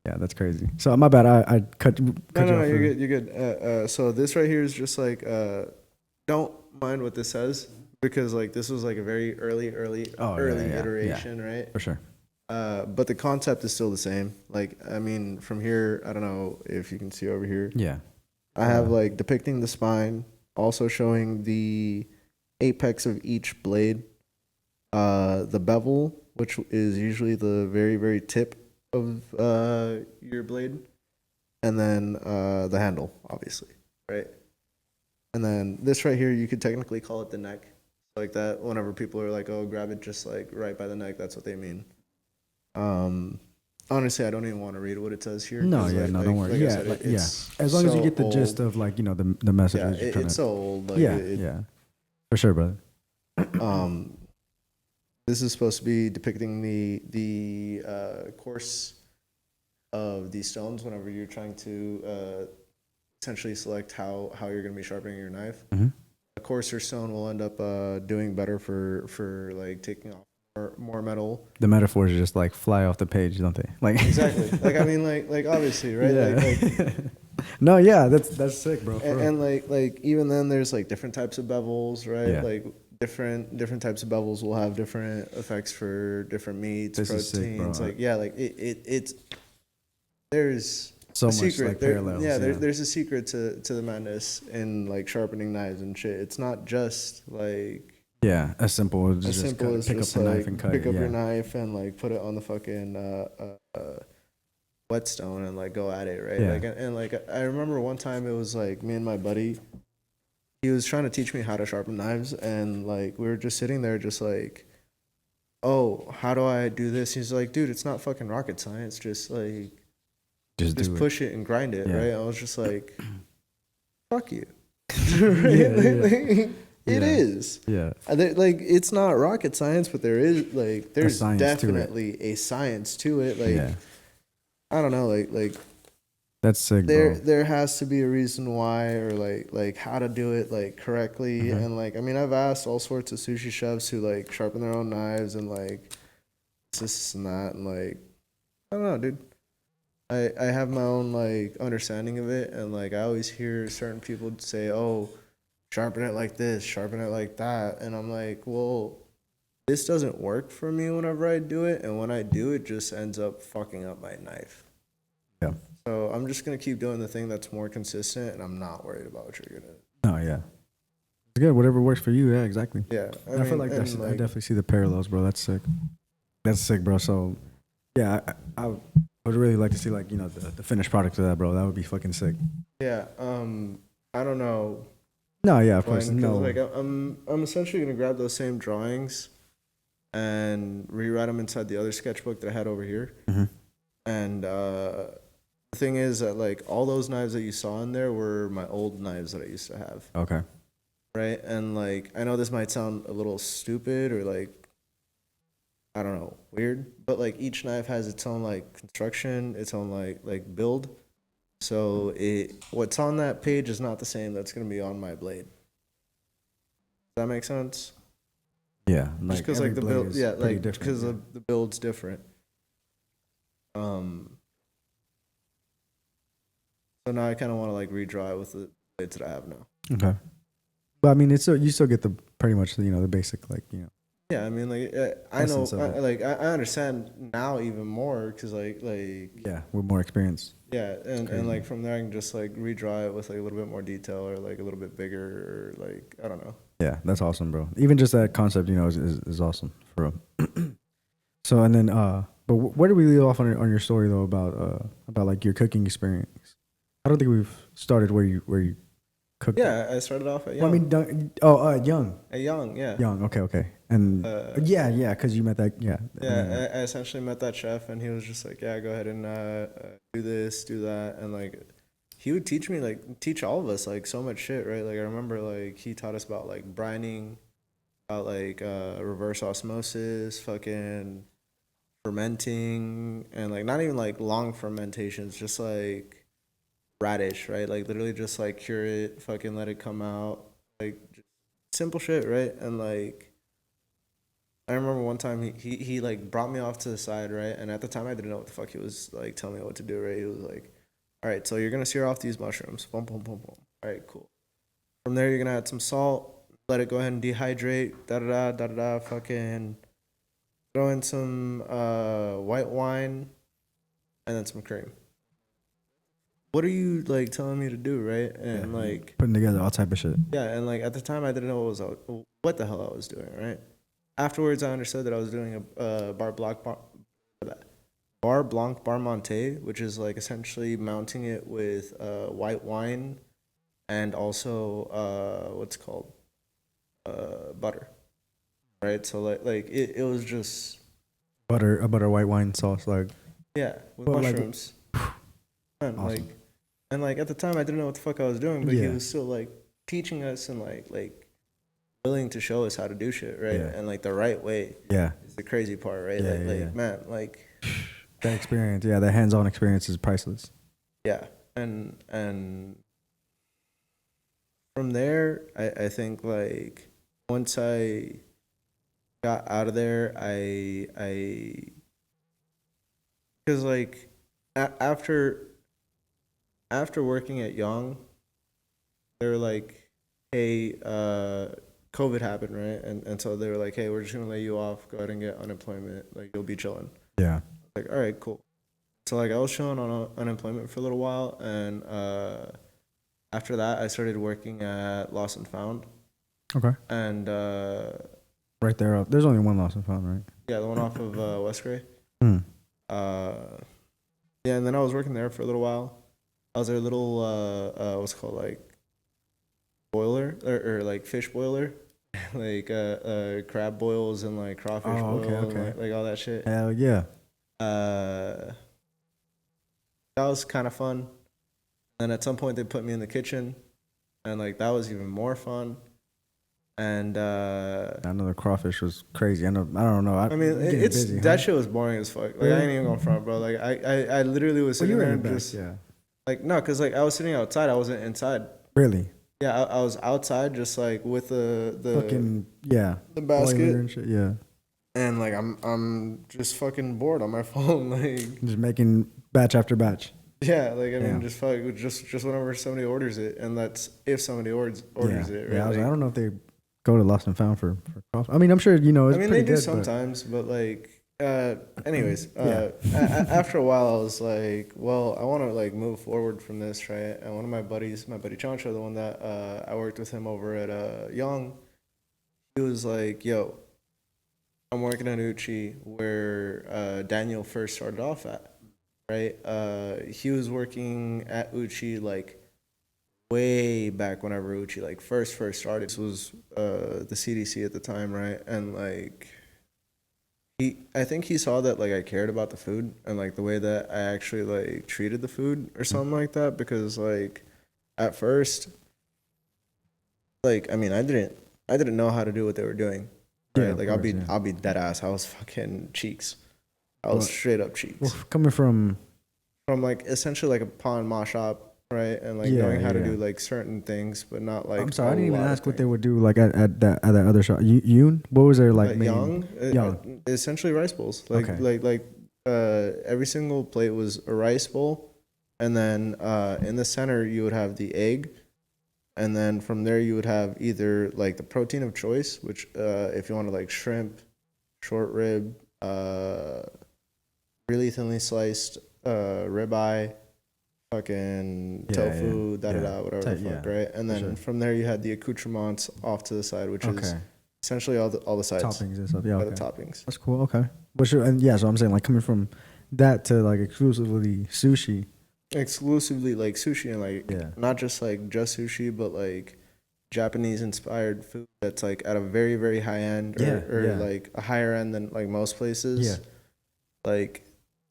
that's crazy. So my bad. I cut you. No, you're good. You're good. So this right here is just like don't mind what this says because like this was like a very early iteration, right? For sure. But the concept is still the same. Like I mean, from here, I don't know if you can see over here. Yeah, I have like depicting the spine, also showing the apex of each blade, the bevel, which is usually the very, very tip of your blade, and then the handle, obviously, right? And then this right here, you could technically call it the neck, like that. Whenever people are like, "Oh, grab it just like right by the neck," that's what they mean. Honestly, I don't even want to read what it says here. No, don't worry. Like said, as long as you get the gist of like the messages. Yeah, it's so old. Like, yeah, for sure, brother. This is supposed to be depicting the course of these stones whenever you're trying to essentially select how you're going to be sharpening your knife. Mm-hmm. A coarser stone will end up doing better for like taking off more metal. The metaphors just like fly off the page, don't they? Like Exactly. Like I mean, like obviously, right? Yeah. No, yeah, that's sick, bro. And like even then, there's like different types of bevels, right? Yeah. Like different types of bevels will have different effects for different meats, This is proteins. sick, bro. Like yeah, like it's there's So a much secret like there, parallels. yeah, there's a secret to the madness in like sharpening knives and shit. It's not just like yeah, as simple as as just simple as pick just up the like knife and cut pick it. up Yeah. your knife and like put it on the fucking whetstone and like go at it, right? Yeah. Like and like I remember one time it was like me and my buddy. He was trying to teach me how to sharpen knives, and like we were just sitting there, just like, oh, how do I do this? He's like, dude, it's not fucking rocket science. Just like just do push it and grind it, Yeah. right? I was just like, fuck you. Yeah, Like, it Yeah. is. Yeah. Like it's not rocket science, but there is like there's science to it. definitely a science to it. Like Yeah. I don't know, like That's sick, bro. there has to be a reason why, or like how to do it like correctly. Mhm. And like I mean, I've asked all sorts of sushi chefs who like sharpen their own knives and like this and that, and like I don't know, dude. I have my own like understanding of it, and like I always hear certain people say, oh, sharpen it like this, sharpen it like that, and I'm like, well, this doesn't work for me whenever I do it, and when I do, it just ends up fucking up my knife. Yeah. So I'm just gonna keep doing the thing that's more consistent, and I'm not worried about what you're gonna. No, yeah. It's good. Whatever works for you. Yeah, exactly. Yeah, I feel like that's. I definitely see the parallels, bro. That's sick. That's sick, bro. So, yeah, I would really like to see like the finished product of that, bro. That would be fucking sick. Yeah. I don't know. No, yeah, of course, When, 'cause, no. like I'm essentially gonna grab those same drawings and rewrite them inside the other sketchbook that I had over here. Mhm. And the thing is that like all those knives that you saw in there were my old knives that I used to have, Okay. right? And like I know this might sound a little stupid or like I don't know, weird, but like each knife has its own like construction, its own like build. So what's on that page is not the same that's gonna be on my blade. Does that make sense? Yeah. Just because every like the blade build, is yeah, pretty like different, because yeah. the build's different. So now I kind of want to like redraw it with the blades that I have now. Okay. But I mean, it's you still get the pretty much the basic Yeah, I mean, like I know, Essence of it. I understand now even more because like yeah, with more experience. yeah, and crazy. like from there I can just like redraw it with like a little bit more detail or like a little bit bigger or like I don't know. Yeah, that's awesome, bro. Even just that concept, is awesome for real. So and then, but where do we leave off on your story though about like your cooking experience? I don't think we've started where you cooked. Yeah, I started off at Well, young. I mean, young. At young, yeah. Young. Okay. And yeah, because you met that. Yeah. Yeah, I essentially met that chef, and he was just like, "Yeah, go ahead and do this, do that," and like, he would teach me, like, teach all of us, like, so much shit, right? Like, I remember, like, he taught us about like brining, about like reverse osmosis, fucking fermenting, and like not even like long fermentations, just like radish, right? Like literally just like cure it, fucking let it come out, like just simple shit, right? And like. I remember one time he like brought me off to the side, right? And at the time I didn't know what the fuck he was like telling me what to do, right? He was like, all right, so you're gonna sear off these mushrooms. Boom, boom, boom, boom. All right, cool. From there you're gonna add some salt, let it go ahead and dehydrate, da da da da da, fucking throw in some white wine and then some cream. What are you like telling me to do, right? And like putting together all type of shit. yeah, and like at the time I didn't know what the hell I was doing, right? Afterwards, I understood that I was doing a bar blanc bar monte, which is like essentially mounting it with white wine and also what's called butter, right? So like it was just A butter white wine sauce, like yeah with Well, like- mushrooms, and Awesome. like and like at the time I didn't know what the fuck I was doing, but he Yeah. was still like teaching us and like willing to show us how to do shit, right? Yeah. And like the right way. yeah, Is the crazy part, right? Yeah, like, yeah, like yeah. man, like that experience. Yeah, that hands-on experience is priceless. yeah, and from there, I think like once I got out of there, I because like after working at Young, they were like, hey, COVID happened, right? And so they were like, hey, we're just gonna lay you off. Go ahead and get unemployment. Like you'll be chilling. Yeah. Like, all right, cool. So like I was chilling on unemployment for a little while, and after that I started working at Lost and Found, Okay. and Right there. There's only one lost and found, right? yeah, the one off of West Gray. Mm. Uh, yeah, and then I was working there for a little while. I was their little what's it called, like boiler, or like fish boiler, like crab boils and like crawfish Oh, okay, boil and okay. like all that shit. Hell yeah. Uh, that was kind of fun. And at some point they put me in the kitchen, and like that was even more fun. And I know the crawfish was crazy. I know. I don't know. I mean, I'm getting it's busy, that huh? shit was boring as fuck. Like I Yeah. ain't even gonna front, bro. Like I literally was Well, you sitting were there in the and back, just yeah. like no, cause like I was sitting outside. I wasn't inside. Really? Yeah, I was outside just like with the Fucking yeah. the Boiler basket, and shit. Yeah. and like I'm just fucking bored on my phone. Like Just making batch after batch. yeah, like I mean Yeah. just fuck just whenever somebody orders it, and that's if somebody orders Yeah. it, Yeah. right? I was like, I Like, don't know if they go to Lost and Found for crawfish. I mean, I'm sure it's I mean, they pretty do good, sometimes, but like, anyways, yeah. after a while, I was like, well, I want to like move forward from this, right? And one of my buddies, my buddy Chancho, the one that I worked with him over at Young, he was like, yo, I'm working at Uchi where Daniel first started off at, right? He was working at Uchi like way back whenever Uchi like first started. This was the CDC at the time, right? And like I think he saw that like I cared about the food and like the way that I actually like treated the food or something like that, because like at first, like I mean I didn't know how to do what they were doing, Yeah, right? of Like course, yeah. I'll be dead ass. I was fucking cheeks. I was Well, straight up well, cheeks coming from from like essentially like a pawn ma shop, right? And like yeah, knowing how to yeah. do like certain things, but not like I'm sorry, a I didn't even lot of ask what they things. would do like at that other shop. Yoon? What was their like main? Young, Young. essentially rice bowls. Like Okay. every single plate was a rice bowl, and then in the center you would have the egg, and then from there you would have either like the protein of choice, which if you want to like shrimp, short rib, really thinly sliced ribeye, fucking Yeah, tofu, da da yeah. da, whatever the fuck, Yeah, right? And for then sure. from there you had the accoutrements off to the side, which is Okay. essentially all the sides, Toppings and stuff. Yeah, the okay. toppings. That's cool. Okay. But sure, and yeah, so I'm saying like coming from that to like exclusively sushi. Exclusively like sushi, and like Yeah. not just like just sushi, but like Japanese inspired food that's like at a very very high end, or Yeah. like a higher end than like most places. Yeah. Like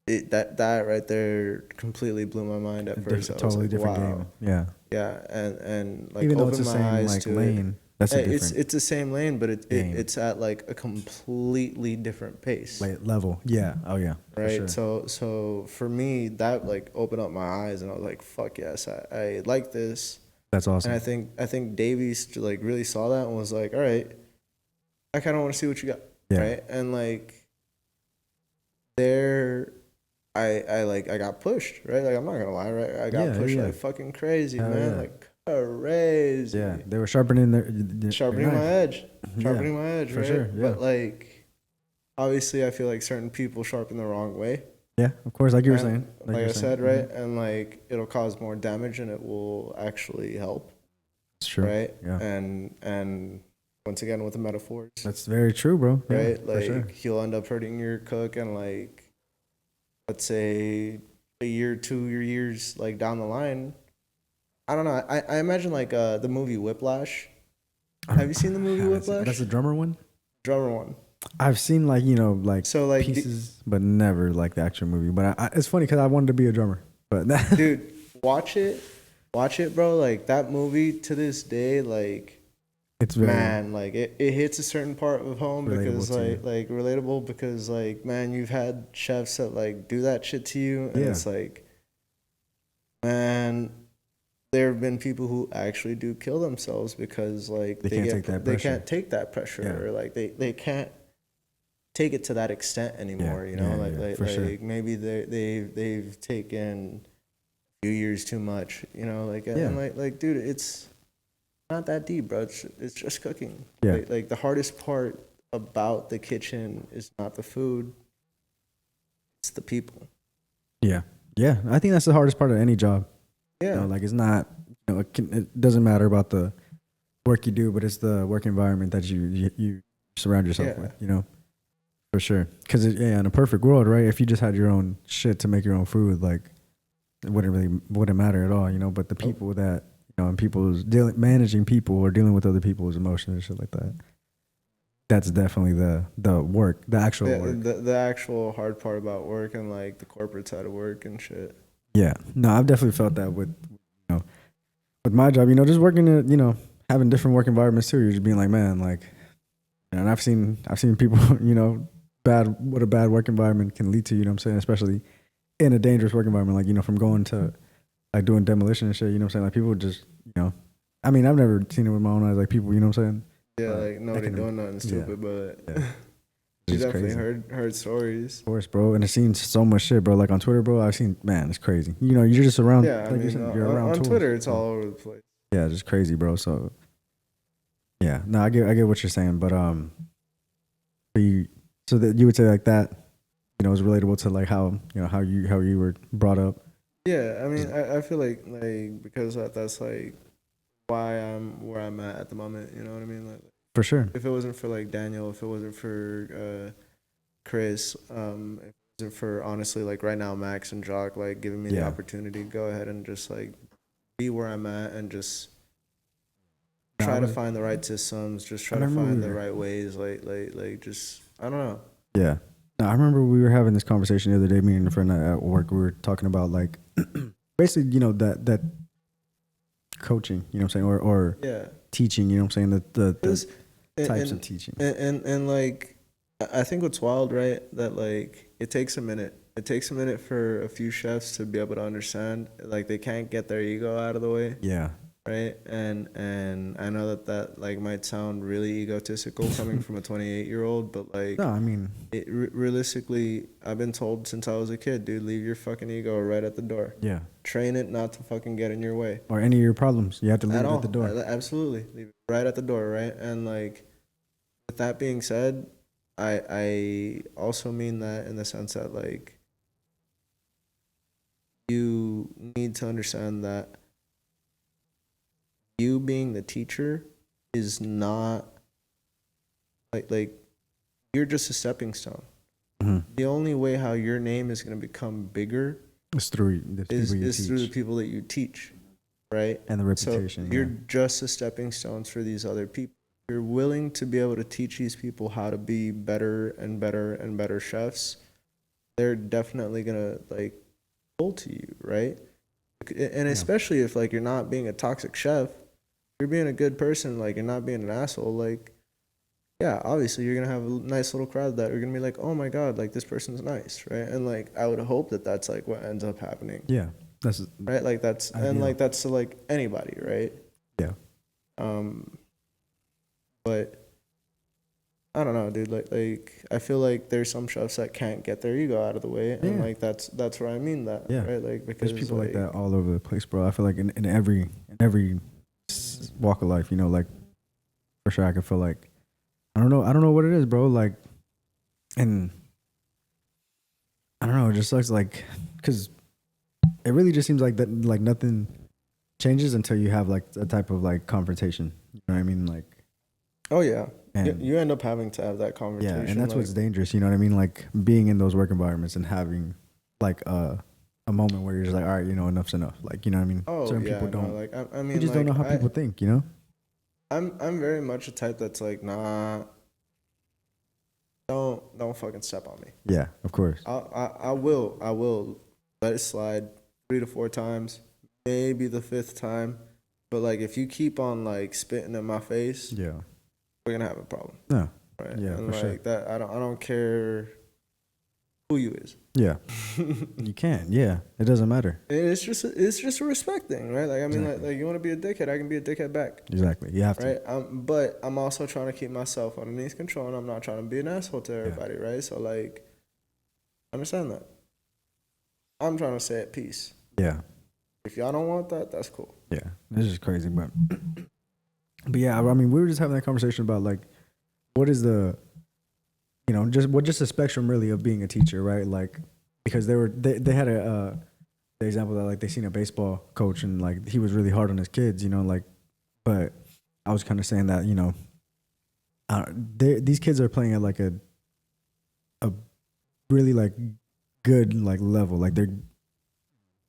that right there completely blew my mind at first. I was Totally like, different wow, game. Yeah. yeah, and like Even though it's opened the my same eyes like to it. lane, that's a It's different the same lane, but game. it's at like a completely different pace, level. Yeah. Oh yeah. For right? sure. So for me, that like opened up my eyes, and I was like, fuck yes, I like this. That's And awesome. I think Davies like really saw that and was like, all right, I kind of want to see what you got, Yeah. right? And like there, I got pushed, right? Like I'm not gonna lie, right? I got Yeah, pushed yeah. like fucking crazy, Hell man, yeah. like crazy. Yeah. They were sharpening their Sharpening my knife. edge, Yeah. sharpening my edge, For right? sure. Yeah. But like, obviously, I feel like certain people sharpen the wrong way. Yeah. Of course, like you were And saying. like you were I said, saying. right? And like it'll cause more damage, and it will actually help, It's true. right? Yeah. And once again with the metaphors, That's very true, bro. Yeah, right? for Like sure. he'll end up hurting your cook, and like let's say a year, 2 years like down the line. I don't know. I imagine like the movie Whiplash. Have you seen the movie Whiplash? That's the drummer one. Drummer one. I've seen like like So like pieces, but never like the actual movie. But it's funny because I wanted to be a drummer. But dude, watch it, bro. Like that movie to this day, like it's very man, like it hits a certain part of home because relatable to like relatable, because like man, you've had chefs that like do that shit to you, and Yeah. it's like, man, there have been people who actually do kill themselves because like They can't take that they pressure. can't take that pressure, Yeah. or like they can't take it to that extent anymore. You know, for sure. maybe they've taken a few years too much. You know, and like dude, it's not that deep, bro. It's just cooking. Yeah. Like the hardest part about the kitchen is not the food, it's the people. Yeah. Yeah. I think that's the hardest part of any job. Yeah. You know, like it's not, you know, it doesn't matter about the work you do, but it's the work environment that you surround yourself with, you know, for sure. Because in a perfect world, right? If you just had your own shit to make your own food, like it wouldn't matter at all, you know. But the people that, you know, and managing people or dealing with other people's emotions and shit like that, that's definitely the work, the actual work. The actual hard part about work and like the corporate side of work and shit. Yeah, no, I've definitely felt that with, you know, with my job, you know, just working in, you know, having different work environments too. You're just being like, man, like, and I've seen people, you know, what a bad work environment can lead to, you know what I'm saying? Especially in a dangerous work environment, like, you know, from going to like doing demolition and shit, you know what I'm saying? Like people just, you know, I mean, I've never seen it with my own eyes, like people, you know what I'm saying? Yeah, like nobody doing nothing stupid, but you definitely heard stories. Of course, bro. And I've seen so much shit, bro. Like on Twitter, bro, I've seen, man, it's crazy. You know, you're just around. Yeah, I mean, you're around on Twitter, it's all over the place. Yeah, just crazy, bro. So, yeah, no, I get what you're saying, but so that you would say like that, you know, is relatable to like how, you know, how you were brought up. Yeah, I mean, I feel like because that's like why I'm where I'm at the moment. You know what I mean? Like, for sure. If it wasn't for like Daniel, if it wasn't for Chris, if it wasn't for honestly like right now Max and Jock like giving me the opportunity to go ahead and just like be where I'm at and just try to find the right systems, just try to find the right ways, like just I don't know. Yeah. Now, I remember we were having this conversation the other day, me and a friend at work. We were talking about like basically, you know, that coaching, you know what I'm saying, or teaching, you know what I'm saying, the types of teaching. And like I think what's wild, right, that like it takes a minute. It takes a minute for a few chefs to be able to understand, like they can't get their ego out of the way. Yeah. Right, and I know that like might sound really egotistical coming from a 28-year-old, but like no, I mean, realistically, I've been told since I was a kid, dude, leave your fucking ego right at the door. Yeah, train it not to fucking get in your way or any of your problems. You have to leave it at the door. Absolutely, leave it right at the door, right? And like with that being said, I also mean that in the sense that like you need to understand that you being the teacher is not like you're just a stepping stone. Mm-hmm. The only way how your name is going to become bigger is through the people that you teach, right? And the reputation. So you're just a stepping stone for these other people. You're willing to be able to teach these people how to be better and better and better chefs. They're definitely going to like pull to you, right? And especially if like you're not being a toxic chef, you're being a good person, like you're not being an asshole, like yeah, obviously you're gonna have a nice little crowd that are gonna be like, oh my god, like this person's nice, right? And like I would hope that that's like what ends up happening. Yeah, that's right. Like that's ideal. And like that's to like anybody, right? Yeah. But I don't know, dude. Like I feel like there's some chefs that can't get their ego out of the way, and like that's where I mean that. Yeah. Right. Like because there's people like that all over the place, bro. I feel like in every walk of life, you know, like for sure I can feel like I don't know what it is, bro, like, and I don't know, it just sucks, like, because it really just seems like that, like nothing changes until you have like a type of like confrontation, you know what I mean, like, oh yeah, and you end up having to have that conversation. Yeah, and that's like, what's dangerous, you know what I mean, like being in those work environments and having like a moment where you're just like, all right, you know, enough's enough. Like, you know what I mean? Oh, certain people don't. Like, I mean, you just don't know how people think, you know? I'm very much a type that's like, nah, don't fucking step on me. Yeah, of course. I will let it slide 3 to 4 times, maybe the 5th time. But like, if you keep on like spitting in my face, yeah, we're gonna have a problem. No. Right. Yeah, and for like sure. that, I don't care who you is. Yeah. You can't. Yeah. It doesn't matter. And it's just a respect thing, right? Like I mean, Exactly. like you want to be a dickhead, I can be a dickhead back, Exactly. You have to. right? But I'm also trying to keep myself underneath control, and I'm not trying to be an asshole to everybody, right? So like, understand that. I'm trying to stay at peace. Yeah. If y'all don't want that, that's cool. Yeah. This is crazy, but yeah, I mean, we were just having that conversation about like, what is the, just the spectrum really of being a teacher, right? Like, because they had the example that like they seen a baseball coach and like he was really hard on his kids, like, but I was kind of saying that these kids are playing at like a really like good like level, like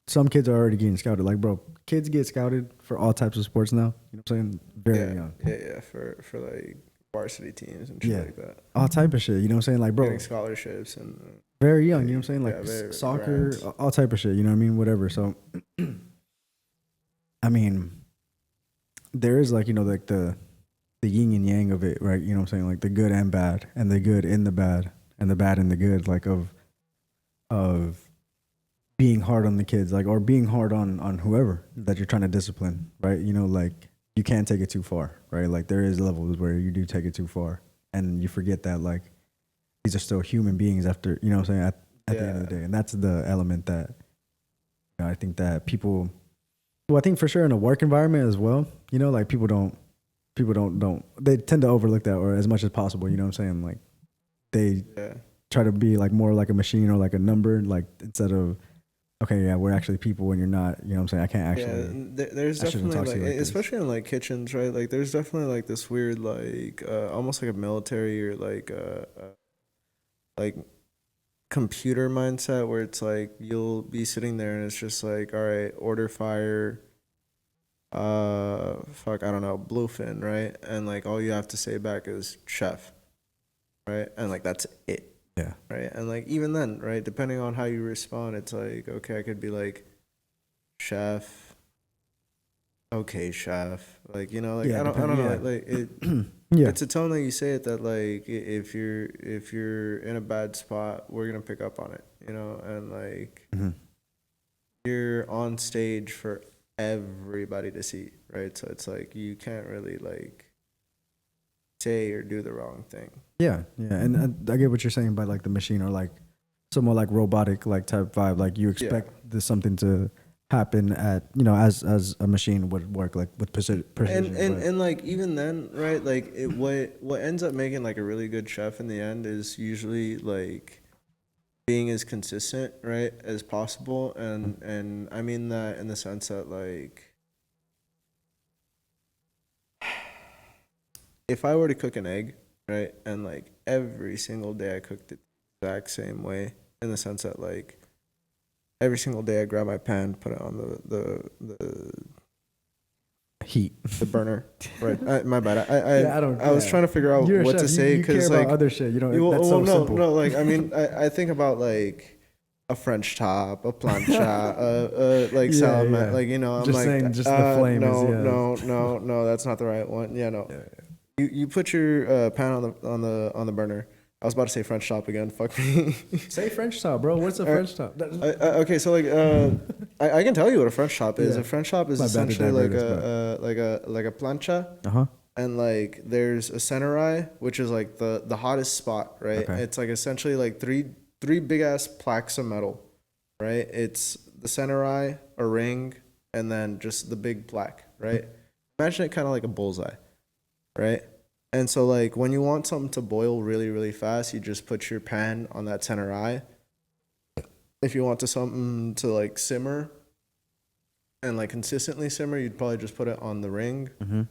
some kids are already getting scouted. Like, bro, kids get scouted for all types of sports now. You know what I'm saying? Very young. Yeah, for like varsity teams and shit like that. All type of shit. You know what I'm saying? Like, bro, Getting scholarships and very young. You know what I'm saying? Like very soccer, grants. all type of shit. You know what I mean? Whatever. So, I mean, there is like like the yin and yang of it, right? You know what I'm saying? Like the good and bad, and the good in the bad, and the bad in the good, like of being hard on the kids, like, or being hard on whoever that you're trying to discipline, right? Like you can't take it too far, right? Like there is levels where you do take it too far, and you forget that like these are still human beings after, you know what I'm saying, at the end of the day. And that's the element that I think that people, well, I think for sure in a work environment as well, like people don't they tend to overlook that, or as much as possible, you know what I'm saying? Like they try to be like more like a machine or like a number, like instead of, okay, yeah, we're actually people when you're not, you know what I'm saying? I can't actually. Yeah, there's definitely like this. especially in like kitchens, right? Like there's definitely like this weird like almost like a military or like computer mindset where it's like you'll be sitting there and it's just like, all right, order fire, fuck, I don't know, bluefin, right? And like all you have to say back is chef, right? And like that's it. Yeah. Right. And like even then, right, depending on how you respond, it's like, okay, I could be like, chef, okay, chef. Like, like I don't know, like it Yeah. it's a tone that you say it that like if you're in a bad spot, we're gonna pick up on it, and like you're on stage for everybody to see, right? So it's like you can't really like say or do the wrong thing. Yeah, and I get what you're saying by like the machine or like somewhat like robotic like type vibe. Like you expect there's something to happen at as a machine would work, like with precision. And like even then, right? Like what ends up making like a really good chef in the end is usually like being as consistent, right, as possible. And I mean that in the sense that like if I were to cook an egg, right, and like every single day I cooked it the exact same way, in the sense that like every single day I grab my pan, put it on the heat, the burner, right? My bad. I was yeah. trying to figure out You're a what chef. to say because like other shit. You know, well, that's so no, simple. no. Like I mean, I think about like a French top, a plancha, like salad, like I'm just like saying, just the flame no, that's not the right one. Yeah, no. You put your pan on the burner. I was about to say French top again. Fuck me. Say French top, bro. What's a French top? Okay, so like I can tell you what a French top is. Yeah. A French top is essentially like a plancha. And like there's a center eye, which is like the hottest spot, right? Okay. It's like essentially like three big ass plaques of metal, right? It's the center eye, a ring, and then just the big plaque, right? Imagine it kind of like a bullseye, right? And so like when you want something to boil really, really fast, you just put your pan on that center eye. If you want something to like simmer and like consistently simmer, you'd probably just put it on the ring. Mm-hmm.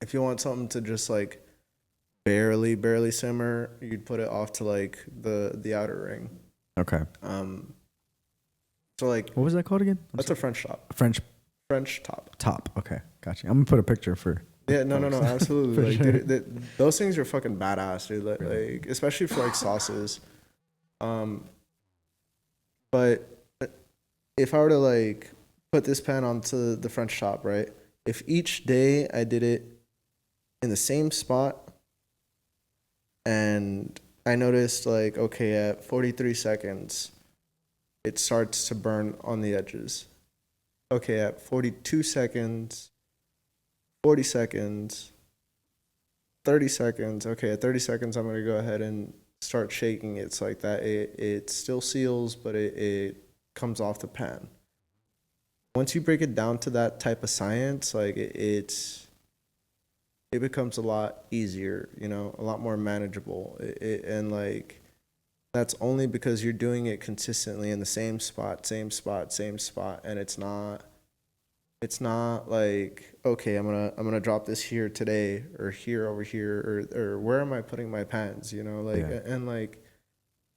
If you want something to just like barely simmer, you'd put it off to like the outer ring. Okay. So like what was that called again? That's a French top. French top. Top. Okay, gotcha. I'm gonna put a picture for. Yeah, no, absolutely. Like, sure. dude, those things are fucking badass, dude. Like especially for like sauces. But if I were to like put this pan onto the French top, right? If each day I did it in the same spot and I noticed like, okay, at 43 seconds, it starts to burn on the edges. Okay, at 42 seconds, 40 seconds, 30 seconds. Okay, at 30 seconds, I'm gonna go ahead and start shaking it. It's like that. It still seals, but it comes off the pan. Once you break it down to that type of science, like it becomes a lot easier, you know, a lot more manageable. And like that's only because you're doing it consistently in the same spot, same spot, same spot, and it's not like, okay, I'm gonna drop this here today or here over here or where am I putting my pans, you know, like Yeah. and like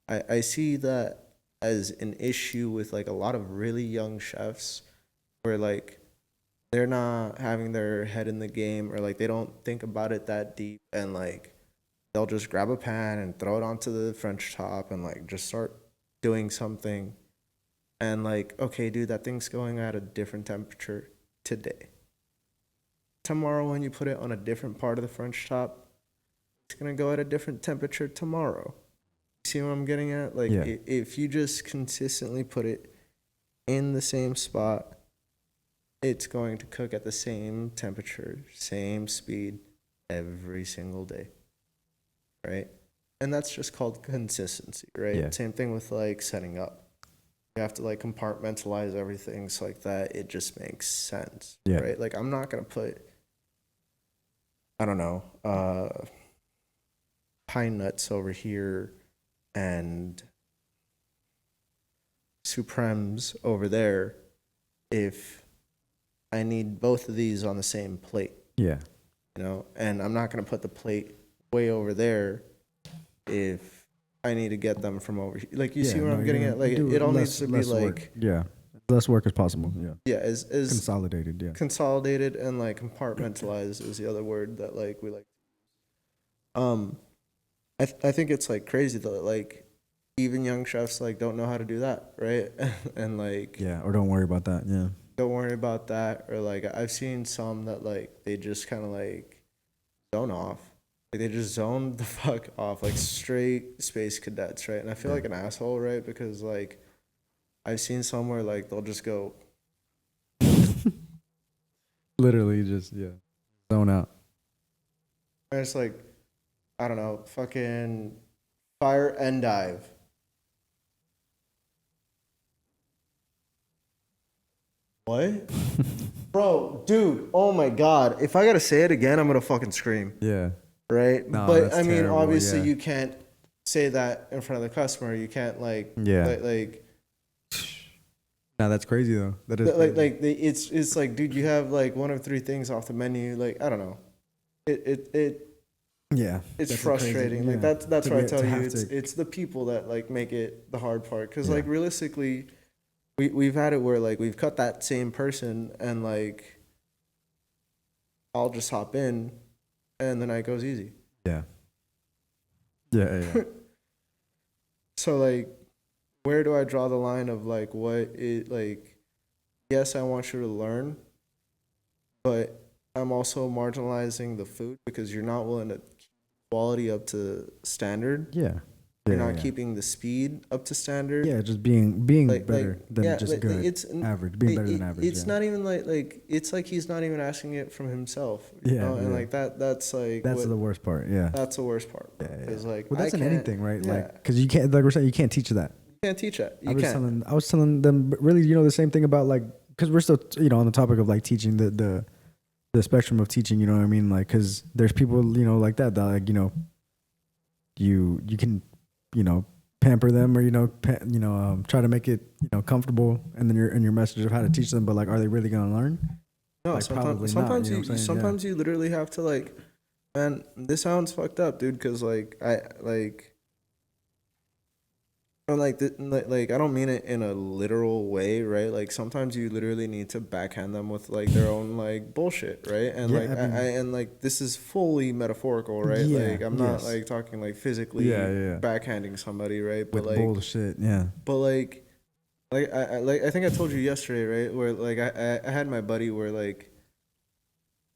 I see that as an issue with like a lot of really young chefs where like they're not having their head in the game or like they don't think about it that deep and like they'll just grab a pan and throw it onto the French top and like just start doing something and like, okay, dude, that thing's going at a different temperature today. Tomorrow when you put it on a different part of the French top, it's gonna go at a different temperature tomorrow. See what I'm getting at? Like Yeah. if you just consistently put it in the same spot, it's going to cook at the same temperature, same speed every single day. Right? And that's just called consistency, right? Yeah. Same thing with like setting up. You have to like compartmentalize everything so like that it just makes sense. Yeah. Right? Like I'm not gonna put I don't know, pine nuts over here and supremes over there if I need both of these on the same plate, Yeah. you know, and I'm not going to put the plate way over there if I need to get them from over here. Like, you see where I'm getting at? Like, it all needs to be like, work. Yeah, less work as possible. Yeah, yeah, as consolidated. Yeah, consolidated and like compartmentalized is the other word that like we like. Um, I think it's like crazy that like even young chefs like don't know how to do that, right? And like yeah, or don't worry about that. Yeah, don't worry about that, or like I've seen some that like they just kind of like zone off, like they just zone the fuck off, like straight space cadets, right? And I feel Yeah. like an asshole, right? Because like I've seen somewhere like they'll just go, literally just zone out. and it's like I don't know, fucking fire and dive. What? Bro, dude, oh my god. If I gotta say it again, I'm gonna fucking scream. Yeah, Right? No, But that's I mean, terrible, obviously yeah. you can't say that in front of the customer. You can't like Yeah. like no, that's crazy though. That is crazy. it's like, dude, you have like one of three things off the menu. Like, I don't know. Yeah, It's that's a crazy- frustrating. Like yeah. that's To why I be- tell to you have it's to- it's the people that like make it the hard part. Cause Yeah. like realistically, we've had it where like we've cut that same person and like I'll just hop in and the night goes easy. Yeah. Yeah. So like where do I draw the line of like what it like yes, I want you to learn, but I'm also marginalizing the food because you're not willing to keep quality up to standard. Yeah. You're Yeah, not yeah. keeping the speed up to standard. Yeah, just being better than yeah, just like, good. it's Average, being better than average. It's yeah. not even like it's like he's not even asking it from himself. You Yeah, know? And yeah. like that's like That's the worst part. Yeah. that's the worst part. Yeah, Is yeah. like Well, that's I in can't- anything, right? Yeah, Like, because you can't, like we're saying, you can't teach that. you can't teach that. You I can't. was telling them really, the same thing about like, because we're still, on the topic of like teaching the spectrum of teaching. You know what I mean? Like, because there's people, like that like, you can, pamper them or try to make it comfortable, and then your message of how to teach them. But like, are they really gonna learn? No, Like, probably not, sometimes you know what I'm saying? sometimes you literally have to like, man, this sounds fucked up, dude. Because like I'm like I don't mean it in a literal way, right? Like sometimes you literally need to backhand them with like their own like bullshit, right? And Yeah, like I mean- and like this is fully metaphorical, right? Yeah, Like I'm not yes. like talking like physically Yeah. backhanding somebody, right? But With like bullshit. Yeah. but like I think I told you yesterday, right? Where like I had my buddy where like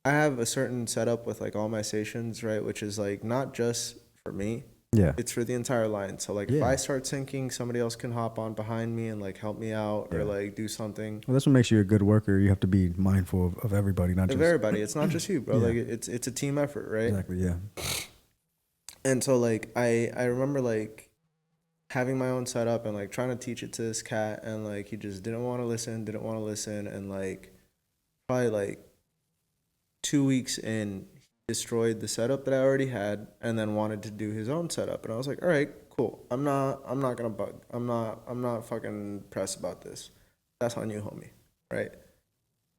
I have a certain setup with like all my stations, right? Which is like not just for me, Yeah. It's for the entire line. So like if Yeah. I start sinking, somebody else can hop on behind me and like help me out or Yeah. like do something. Well, that's what makes you a good worker. You have to be mindful of everybody, not Of just everybody. It's not just you, bro. Yeah. Like it's a team effort, right? exactly. Yeah. And so like I remember like having my own setup and like trying to teach it to this cat and like he just didn't want to listen and like probably like 2 weeks in he destroyed the setup that I already had and then wanted to do his own setup and I was like, all right, cool. I'm not gonna bug. I'm not fucking pressed about this. That's on you, homie. Right?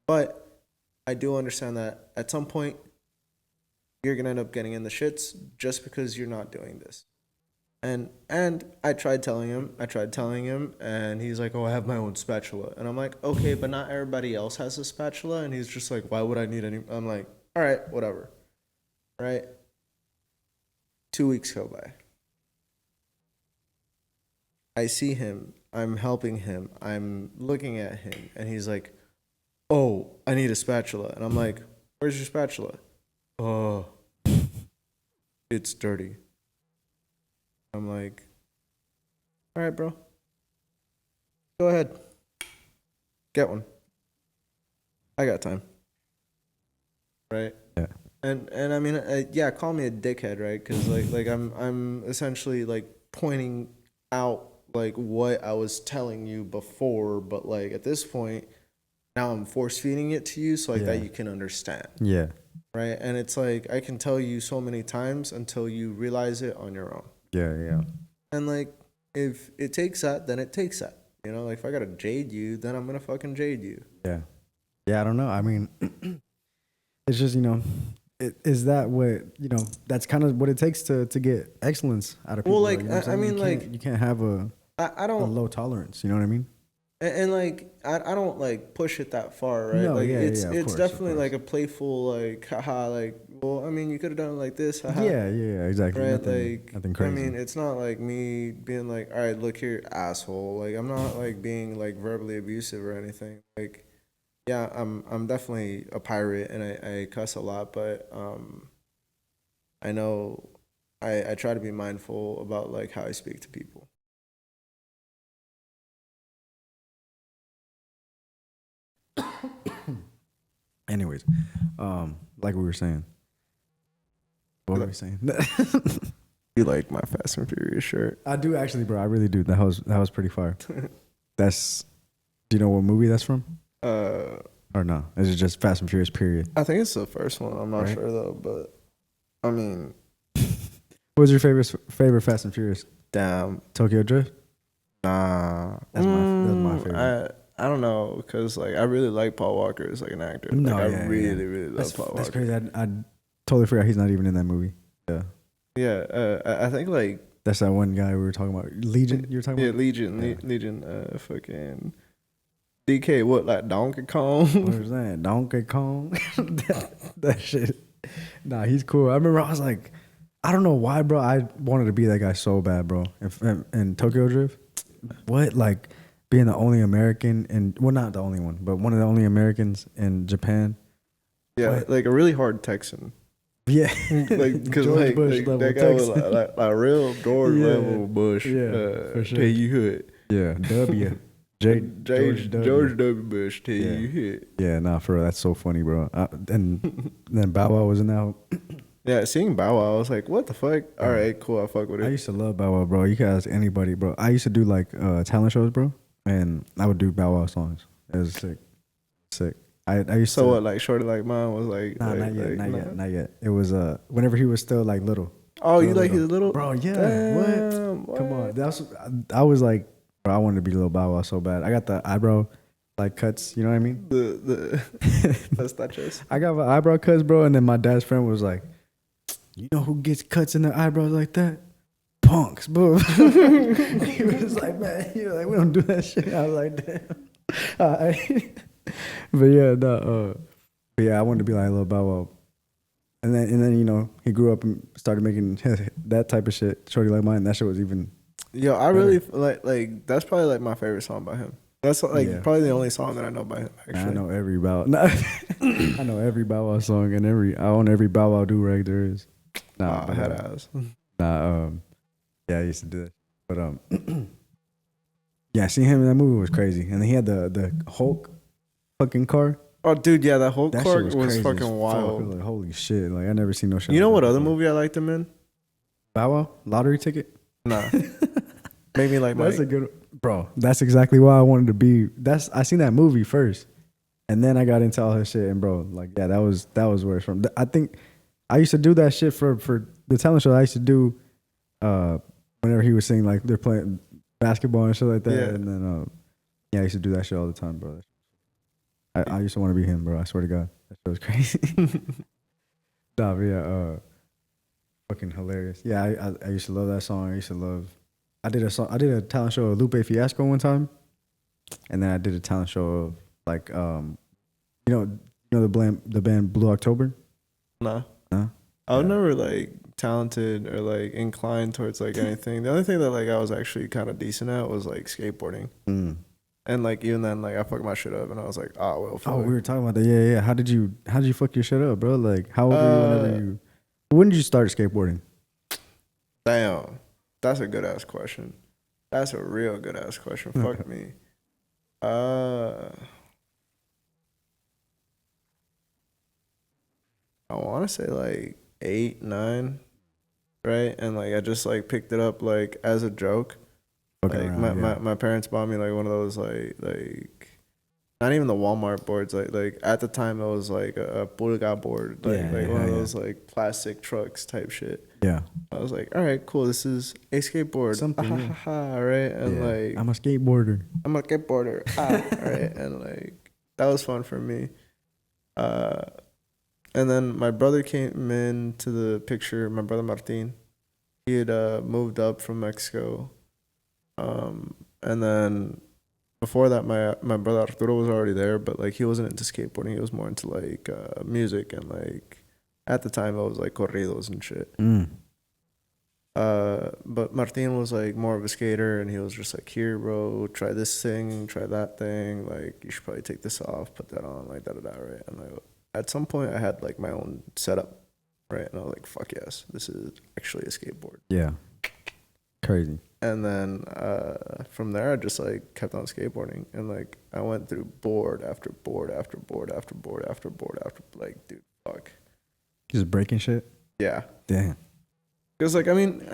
But I do understand that at some point you're gonna end up getting in the shits just because you're not doing this. And I tried telling him, and he's like, "Oh, I have my own spatula," and I'm like, "Okay, but not everybody else has a spatula," and he's just like, "Why would I need any?" I'm like, "All right, whatever." Right? 2 weeks go by. I see him. I'm helping him. I'm looking at him, and he's like, "Oh, I need a spatula," and I'm like, "Where's your spatula?" "Oh, it's dirty." I'm like, all right, bro. Go ahead. Get one. I got time. Right? Yeah. And I mean, yeah, call me a dickhead, right? Because like I'm essentially like pointing out like what I was telling you before, but like at this point, now I'm force feeding it to you so like Yeah. that you can understand. Yeah. Right? And it's like I can tell you so many times until you realize it on your own. Yeah. Yeah. And like, if it takes that, then it takes that. You know, like if I gotta jade you, then I'm gonna fucking jade you. Yeah. Yeah. I don't know. I mean, it's just is that what that's kind of what it takes to get excellence out of people. Well, like you know what I'm I saying? mean, like you can't have I a don't low tolerance. You know what I mean? and like I don't like push it that far, right? No, Like yeah, it's yeah, of it's course, definitely of course. like a playful like haha like well I mean you could have done it like this haha. Yeah, yeah, exactly. Right, Nothing like crazy. I mean, it's not like me being like, "All right, look here, asshole." Like I'm not like being like verbally abusive or anything. Like, yeah, I'm definitely a pirate and I cuss a lot, but I know I try to be mindful about like how I speak to people. Anyways, like we were saying. What were we saying? You like my Fast and Furious shirt? I do actually, bro. I really do. That was pretty fire. That's. Do you know what movie that's from? Or no? Is it just Fast and Furious? Period. I think it's the first one. I'm not Right? sure though, but I mean, What was your favorite Fast and Furious? damn, Tokyo Drift. nah. That's my favorite. I don't know because like I really like Paul Walker as like an actor. No, Like, yeah, I really yeah. really love That's Paul that's Walker. crazy. I totally forgot he's not even in that movie. Yeah, Yeah, I think like that's that one guy we were talking about. Legion. You were talking yeah, about. Legion, Yeah. Legion, fucking DK, what like Donkey Kong? What was that? Donkey Kong. that shit. Nah, he's cool. I remember I was like, I don't know why, bro. I wanted to be that guy so bad, bro. In Tokyo Drift, what like being the only American and well, not the only one, but one of the only Americans in Japan. Yeah, What? like a really hard Texan. Yeah, Like because George like, Bush like level that guy was Texan. like real George Yeah. level Bush. Yeah, for sure. Tell you hood. Yeah, W. George W. Bush. Tell Yeah. you hood. Yeah, nah, for real, that's so funny, bro. And then Bow Wow was in that. Yeah, seeing Bow Wow, I was like, what the fuck? All right, cool. I fuck with I it. used to love Bow Wow, bro. You can ask anybody, bro. I used to do like talent shows, bro, and I would do Bow Wow songs. It was sick, sick. I used So to. what? Like shorty like mine was like. Nah, like, not yet, like, not nah. yet, not yet. It was whenever he was still like little. Oh, you Little, like his little bro? Yeah. Damn, What? Come on. I was like, bro, I wanted to be Lil Bow Wow so bad. I got the eyebrow like cuts. You know what I mean? The that's not just. I got my eyebrow cuts, bro. And then my dad's friend was like, "You know who gets cuts in their eyebrows like that? Punks, bro." He was like, "Man, he was like, we don't do that shit." I was like, "Damn." But yeah, no. But yeah, I wanted to be like Lil Bow Wow. And then he grew up and started making that type of shit. Shorty Like Mine. That shit was even. Yo, I really like that's probably like my favorite song by him. That's like Yeah. probably the only song that I know by him. Actually, I know every Bow. Nah, I know every Bow Wow song and I own every Bow Wow do rag there is. Nah, I but, had ass. nah. Yeah, I used to do that. But yeah, seeing him in that movie was crazy. And then he had the Hulk fucking car. Oh, dude, yeah, that whole That shit car was was crazy as fucking fuck. I wild. was like, holy shit! Like I never seen no shit. You know like what that other before. movie I liked him in? Bow Wow lottery ticket. Nah, made me like That's Mike. a good, bro. That's exactly why I wanted to be. I seen that movie first, and then I got into all his shit. And bro, like yeah, that was where it's from. I think I used to do that shit for the talent show. I used to do whenever he was saying like they're playing basketball and shit like that. Yeah. And then yeah, I used to do that shit all the time, bro. I used to want to be him, bro. I swear to God, that shit was crazy. Nah, but yeah, fucking hilarious. Yeah, I used to love that song. I used to love. I did a talent show of Lupe Fiasco one time, and then I did a talent show of like the band Blue October. Nah, Huh? I was Yeah. never like talented or like inclined towards like anything. The only thing that like I was actually kind of decent at was like skateboarding. Mm. And like even then, like I fucked my shit up, and I was like, oh well, fuck. Oh, we were talking about that. Yeah, yeah. How did you fuck your shit up, bro? Like, how old were you whenever you? When did you start skateboarding? Damn, that's a good ass question. That's a real good ass question. Fuck me. I want to say like 8, 9, right? And like I just like picked it up like as a joke. Fucking Like around, yeah. my parents bought me like one of those like not even the Walmart boards, like at the time it was like a pulga board, like Yeah, like yeah, one of yeah. those like plastic trucks type shit. Yeah. I was like, all right, cool, this is a skateboard. Something, Ah, yeah. ha, ha, ha, right? And Yeah. like I'm a skateboarder. I'm a skateboarder. Right? And like that was fun for me. And then my brother came into the picture, my brother Martin. He had moved up from Mexico. And then before that, my brother Arturo was already there, but like he wasn't into skateboarding. He was more into like music, and like at the time it was like corridos and shit. Mm. But Martin was like more of a skater, and he was just like, here, bro, try this thing, try that thing. Like you should probably take this off, put that on, like da da da, right? And like at some point, I had like my own setup, right? And I was like, fuck yes, this is actually a skateboard. Yeah. Crazy. And then from there, I just like kept on skateboarding, and like I went through board after board after board after board after board after like, dude, fuck. Just breaking shit. Yeah. Damn. Because like I mean,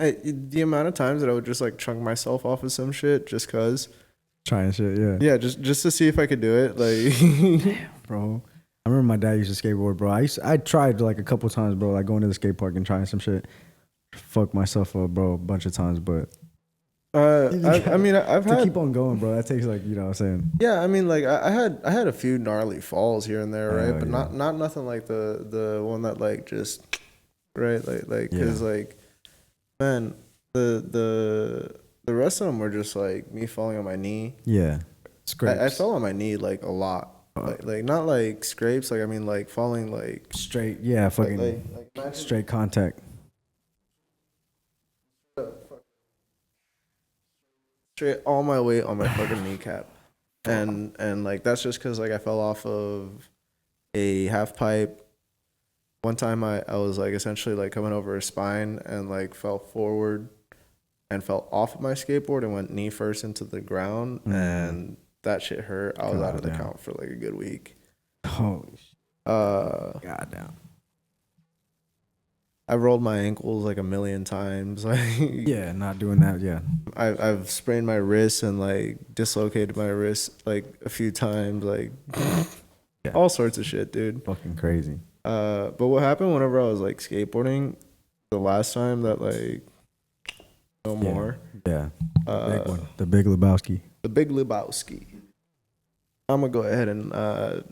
the amount of times that I would just like chunk myself off of some shit just cause. Trying shit. Yeah. Yeah, just to see if I could do it. Like, Bro. I remember my dad used to skateboard, bro. I tried like a couple times, bro. Like going to the skate park and trying some shit. Fuck myself up, bro, a bunch of times, but. I mean, I've to had keep on going, bro. That takes like what I'm saying. yeah. I mean, like I had a few gnarly falls here and there, right? But yeah. not nothing like the one that like just right, like because like man, the rest of them were just like me falling on my knee. Yeah, scrapes. I fell on my knee like a lot, like not like scrapes, like I mean like falling like straight. Yeah, fucking like imagine, straight contact. straight all my weight on my fucking kneecap, and like that's just because like I fell off of a half pipe. One time I was like essentially like coming over a spine and like fell forward and fell off of my skateboard and went knee first into the ground, and that shit hurt. I was out of the count for like a good week. Holy shit. Goddamn. I rolled my ankles like a million times. Like Yeah, not doing that. Yeah. I've sprained my wrist and like dislocated my wrist like a few times. Like Yeah. all sorts of shit, dude. Fucking crazy. But what happened whenever I was like skateboarding the last time that like no more. Yeah. Big one. The Big Lebowski. The Big Lebowski. I'm gonna go ahead and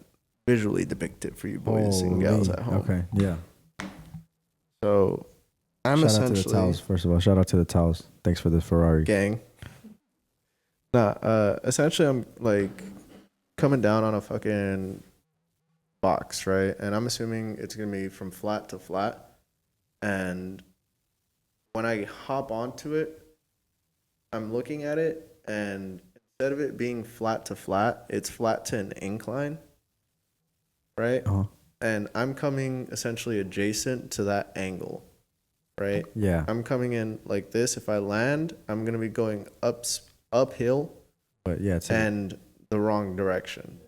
visually depict it for you boys and gals at home. Okay. Yeah. So I'm Shout out to the essentially towels. First of all, shout out to the towels. Thanks for the Ferrari. gang. Essentially I'm like coming down on a fucking box, right? And I'm assuming it's gonna be from flat to flat. And when I hop onto it, I'm looking at it, and instead of it being flat to flat, it's flat to an incline, right? Uh-huh. And I'm coming essentially adjacent to that angle, right? Yeah. I'm coming in like this. If I land, I'm gonna be going uphill, But yeah, it's and the wrong direction,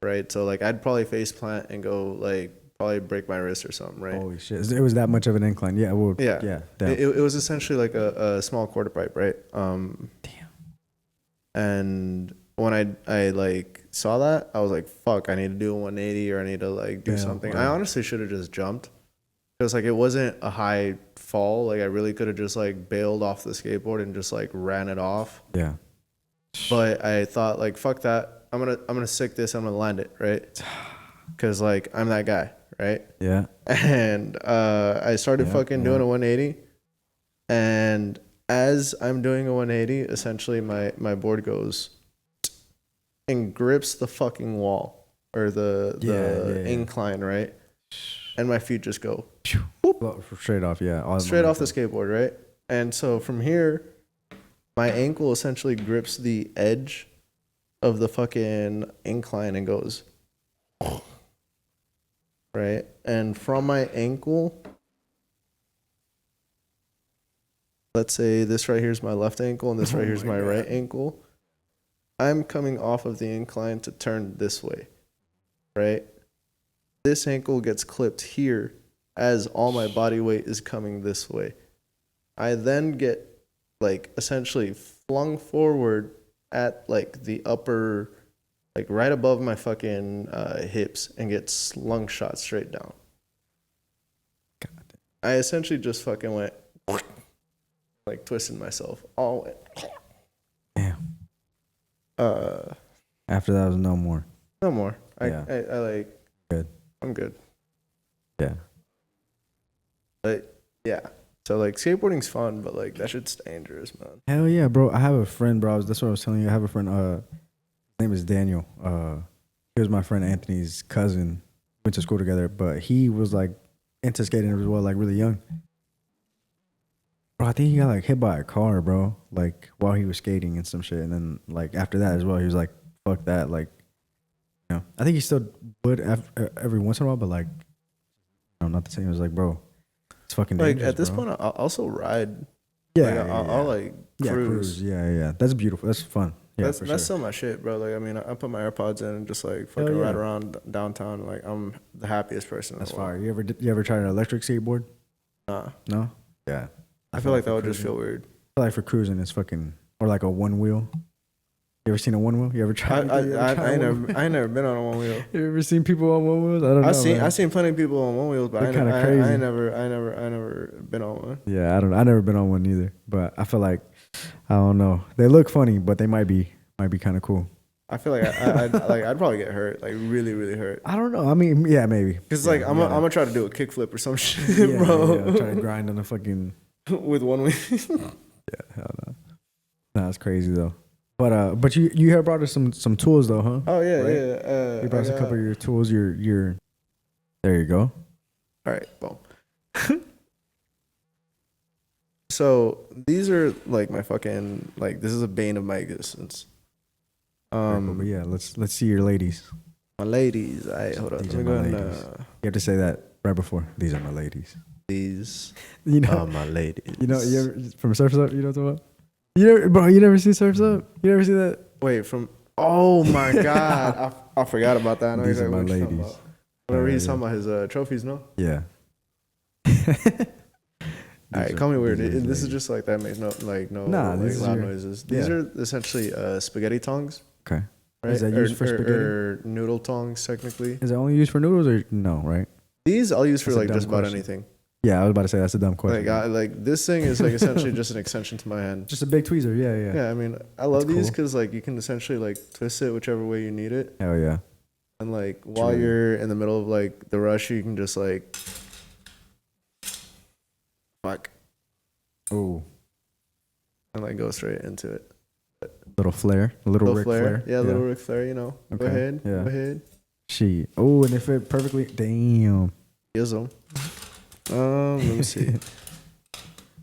right? So like I'd probably face plant and go like probably break my wrist or something, right? holy shit. It was that much of an incline. Yeah. Well, Yeah. Yeah. Damn. It was essentially like a small quarter pipe, right? Damn. And when I like saw that, I was like, fuck, I need to do a 180 or I need to like do Damn, something. wow. I honestly should have just jumped because like it wasn't a high fall. Like I really could have just like bailed off the skateboard and just like ran it off. Yeah. But I thought like, fuck that. I'm gonna sick this. I'm gonna land it, right? Because like I'm that guy, right? Yeah. And I started fucking doing a 180, and as I'm doing a 180, essentially my board goes and grips the fucking wall or the incline, right? And my feet just go Straight off, yeah. straight off the skateboard, right? And so from here, my ankle essentially grips the edge of the fucking incline and goes right. And from my ankle, let's say this right here is my left ankle and this right here is my right ankle. I'm coming off of the incline to turn this way, right? This ankle gets clipped here as all my body weight is coming this way. I then get like essentially flung forward at like the upper, like right above my fucking hips and get slung shot straight down. God. I essentially just fucking went like twisting myself all went. Damn. After that was no more. No more. Yeah. I like Good. I'm good. Yeah. But yeah. So like skateboarding's fun, but like that shit's dangerous, man. Hell yeah, bro. I have a friend, bro. That's what I was telling you. I have a friend, his name is Daniel. He was my friend Anthony's cousin. Went to school together, but he was like into skating as well, like really young. Bro, I think he got like hit by a car, bro, like while he was skating and some shit. And then like after that as well, he was like, fuck that. Like, you know, I think he still would every once in a while, but like, not the same. It was like, bro, it's fucking dangerous, Like at this bro. point, I'll also ride. Yeah, Like, I'll like cruise. Yeah. That's beautiful. That's fun. Yeah, that's for that's sure. still my shit, bro. Like I mean, I put my AirPods in and just like fucking yeah. ride around downtown. Like I'm the happiest person. That's in the world. fire. You ever tried an electric skateboard? Nah, No. Yeah. I feel like that for would just cruising. feel weird. I feel like for cruising, it's fucking or like a one wheel. You ever seen a one wheel? You ever tried? I ain't never been on a one wheel. You ever seen people on one wheels? I don't know. I seen plenty of people on one wheels, but They're I kinda never, crazy. I never been on one. Yeah, I don't. I never been on one either. But I feel like I don't know. They look funny, but they might be kind of cool. I feel like I'd probably get hurt, like really, really hurt. I don't know. I mean, yeah, maybe. Cause yeah, like I'm gonna try to do a kickflip or some shit, yeah, bro. Yeah, try to grind on the fucking. With one wheel. Yeah, hell no. Nah, it's crazy though. But you have brought us some tools though, huh? Oh yeah, Right? yeah. You brought us a couple of your tools. Your. There you go. All right, boom. So these are like my fucking like this is a bane of my existence. But yeah, let's see your ladies. My ladies. All right, hold on. These Let me are go my and ladies. You have to say that right before. These are my ladies. these You know, are my ladies. you ever from Surf's Up? You know what I'm talking about? You never see Surf's Up? You never see that? Wait, from oh my god, I forgot about that. I know These are my exactly what you're talking ladies. about. Whenever he's Yeah. talking about his trophies, no. Yeah. All right, call me weird. these are This is ladies. just like that makes no Nah, like this is loud your- noises. These yeah. are essentially spaghetti tongs, Okay. right? Is that used for spaghetti? Or noodle tongs, technically. Is it only used for noodles or no? Right? These I'll use for That's a like dumb just about question. anything. Yeah, I was about to say that's a dumb question. Like this thing is like essentially just an extension to my hand. Just a big tweezer. Yeah. Yeah, I mean I love That's these cool. because like you can essentially like twist it whichever way you need it, Hell yeah. and like while True. you're in the middle of like the rush, you can just like fuck Ooh, and like go straight into it. little flare, a little Ric Flair. Yeah, little Ric Flair. You know, go Okay, ahead, yeah. go ahead. She. Oh, and it fit perfectly. Damn. Yes, let me see.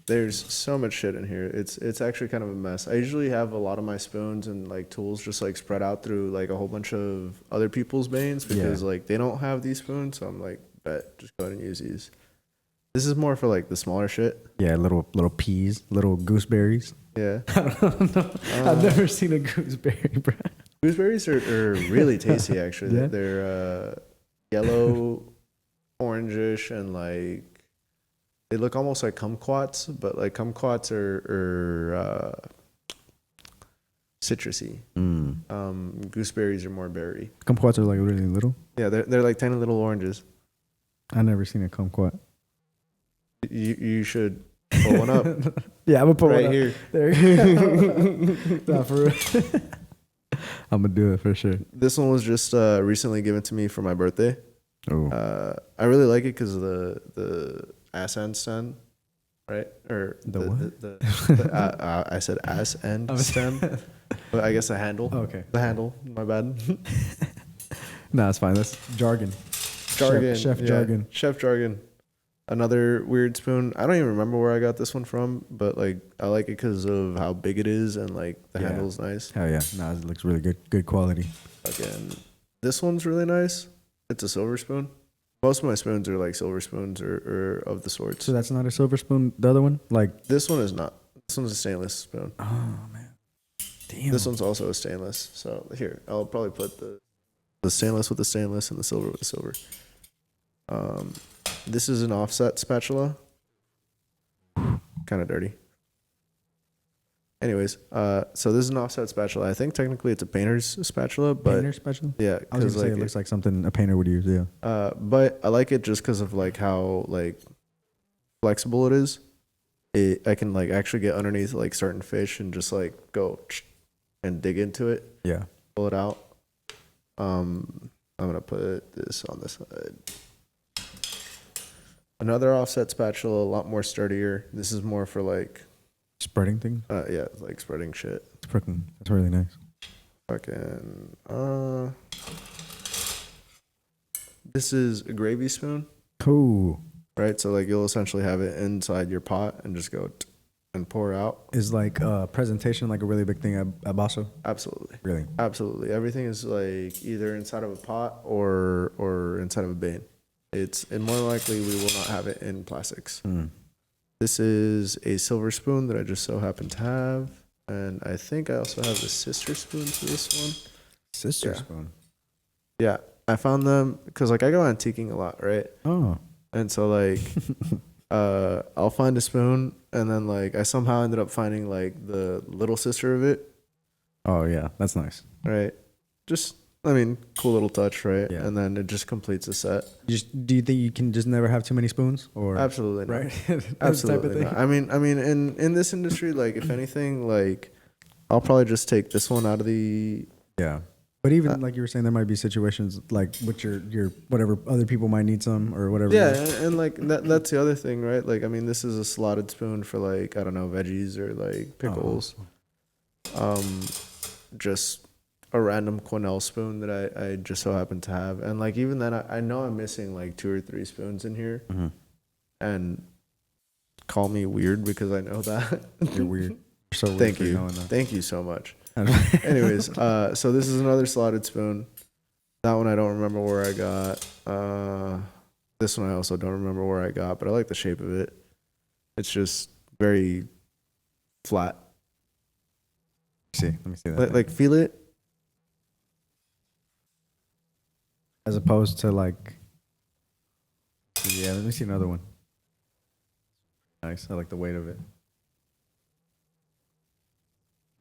There's so much shit in here. It's actually kind of a mess. I usually have a lot of my spoons and like tools just like spread out through like a whole bunch of other people's banes because like they don't have these spoons. So I'm like, bet, just go ahead and use these. This is more for like the smaller shit. Yeah, little peas, little gooseberries. Yeah. I don't know. I've never seen a gooseberry, bro. Gooseberries are really tasty, actually. Yeah? They're yellow, orangish, and like they look almost like kumquats, but like kumquats are citrusy. Gooseberries are more berry. Kumquats are like really little. Yeah, they're like tiny little oranges. I never seen a kumquat. You should pull one up. Yeah, I'm gonna put right one up. here. There you go. Nah, for real. I'm gonna do it for sure. This one was just recently given to me for my birthday. Oh, I really like it because of the ass end stem, right? Or The what? I said ass end stem, but I guess the handle. Oh, okay. The handle. My bad. No, it's fine. That's jargon. Jargon. Chef yeah. jargon. Chef jargon. Another weird spoon. I don't even remember where I got this one from, but like I like it because of how big it is and like the Yeah. handle's nice. Hell yeah. Nah, it looks really good. Good quality. Again, this one's really nice. It's a silver spoon. Most of my spoons are like silver spoons or of the sorts. So that's not a silver spoon. The other one, like. This one is not. This one's a stainless spoon. Oh man. Damn. This one's also a stainless. So here, I'll probably put the stainless with the stainless and the silver with the silver. This is an offset spatula. Kind of dirty. Anyways, so this is an offset spatula. I think technically it's a painter's spatula, but Painter spatula. yeah, I was gonna say like it looks like something a painter would use. Yeah. but I like it just because of like how like flexible it is. I can like actually get underneath like certain fish and just like go and dig into it, Yeah. pull it out. I'm gonna put this on this side. Another offset spatula, a lot more sturdier. This is more for like Spreading thing. yeah, like spreading shit. It's freaking. That's really nice. Fucking this is a gravy spoon, Cool. right? So like you'll essentially have it inside your pot and just go and pour out. Is like presentation like a really big thing at Baso? Absolutely. Really? Absolutely. Everything is like either inside of a pot or inside of a bin. And more likely we will not have it in plastics. This is a silver spoon that I just so happen to have. And I think I also have the sister spoon to this one. Sister Yeah. spoon. Yeah. I found them because like I go antiquing a lot, right? Oh. And so like I'll find a spoon and then like I somehow ended up finding like the little sister of it. Oh yeah, that's nice. Right. Just I mean, cool little touch, right? Yeah. And then it just completes the set. Do you think you can just never have too many spoons, or Absolutely not. right? That type of Absolutely thing? not. I mean, in this industry, like if anything, like I'll probably just take this one out of the. Yeah, but even like you were saying, there might be situations like with your whatever other people might need some or whatever. Yeah, and like that's the other thing, right? Like I mean, this is a slotted spoon for like I don't know veggies or like pickles. Just a random Cornell spoon that I just so happen to have, and like even then I know I'm missing like 2 or 3 spoons in here, and call me weird because I know that. You're weird. You're so weird. Thank for you, knowing that. thank you so much. Anyways, so this is another slotted spoon. That one I don't remember where I got. This one I also don't remember where I got, but I like the shape of it. It's just very flat. Let me see that. Like feel it. As opposed to like, yeah. Let me see another one. Nice. I like the weight of it.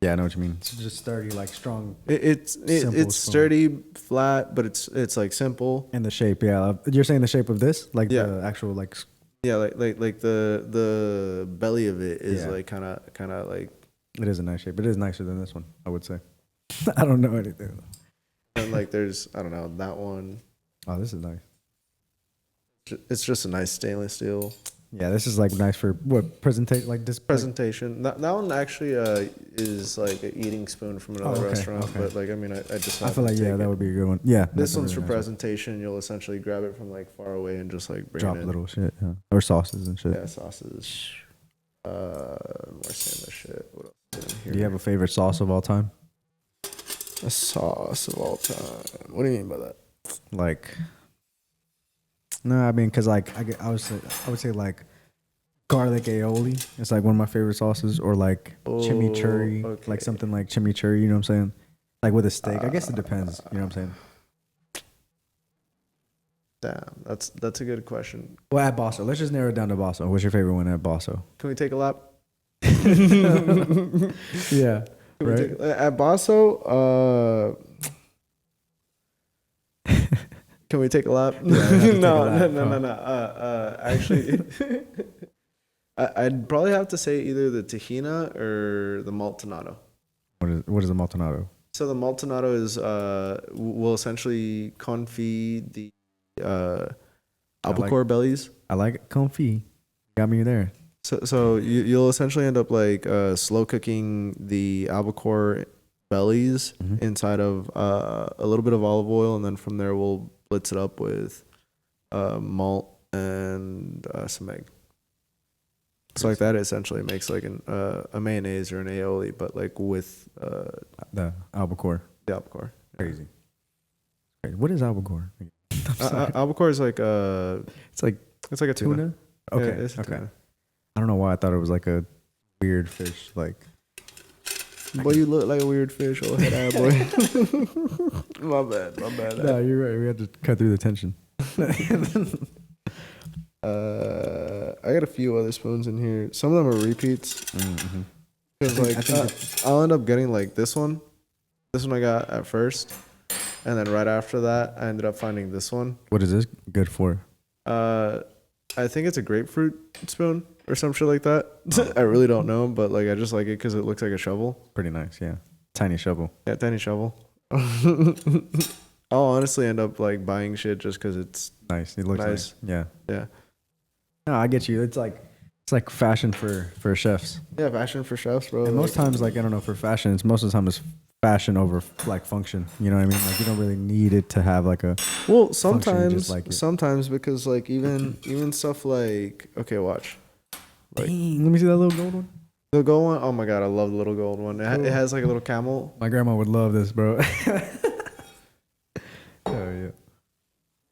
Yeah, I know what you mean. It's just sturdy, like strong. It's Simple spoon. sturdy, flat, but it's like simple. And the shape, yeah. You're saying the shape of this, like Yeah. the actual like. Yeah, like the belly of it is Yeah. like kind of like. It is a nice shape. It is nicer than this one, I would say. I don't know anything. And like there's I don't know that one. Oh, this is nice. It's just a nice stainless steel Yeah, this is like nice for what presentation, like this presentation. That one actually is like an eating spoon from another okay, restaurant, okay. but like I mean I just I feel like take yeah, it. that would be a good one. Yeah, This that's a one's for really nice one. presentation. You'll essentially grab it from like far away and just like bring Drop it in. little shit, yeah, or sauces and shit. Yeah, sauces. More stainless shit. What else is in here? Do you have a favorite sauce of all time? A sauce of all time. What do you mean by that? Like, No, I mean, cause like I would say like garlic aioli. It's like one of my favorite sauces, or like chimichurri, okay. like something like chimichurri. You know what I'm saying? Like with a steak. I guess it depends. You know what I'm saying? Damn, that's a good question. Well, at Baso, let's just narrow it down to Baso. What's your favorite one at Baso? Can we take a lap? Yeah, right. At Baso, can we take a lap? No. Actually, I'd probably have to say either the tahina or the maltonado. What is a maltonado? So the maltonado is will essentially confit the albacore bellies. I like it. Comfy. Got me there. So you'll essentially end up like slow cooking the albacore bellies inside of a little bit of olive oil, and then from there we'll blitz it up with malt and some egg. So like that essentially makes like a mayonnaise or an aioli, but like with the albacore. The albacore. Crazy. What is albacore? Albacore is like it's like a tuna. Okay. Yeah, it's a okay. tuna. I don't know why I thought it was like a weird fish. Like, boy, you look like a weird fish, old head eye boy. My bad. No, you're right. We had to cut through the tension. I got a few other spoons in here. Some of them are repeats. Mm-hmm. Cause like I'll end up getting like this one. This one I got at first, and then right after that, I ended up finding this one. What is this good for? I think it's a grapefruit spoon or some shit like that. I really don't know, but like I just like it because it looks like a shovel. Pretty nice, yeah. Tiny shovel. Yeah, tiny shovel. I'll honestly end up like buying shit just because it's nice. It looks nice. Yeah. Yeah. No, I get you. It's like fashion for chefs. Yeah, fashion for chefs, bro. And most times, like I don't know, for fashion, it's most of the time it's fashion over like function. You know what I mean? Like you don't really need it to have like a. Well, sometimes because like even stuff like, okay, watch. Like, dang, let me see that little gold one. The gold one, oh my god, I love the little gold one. It has like a little camel. My grandma would love this, bro. Oh yeah.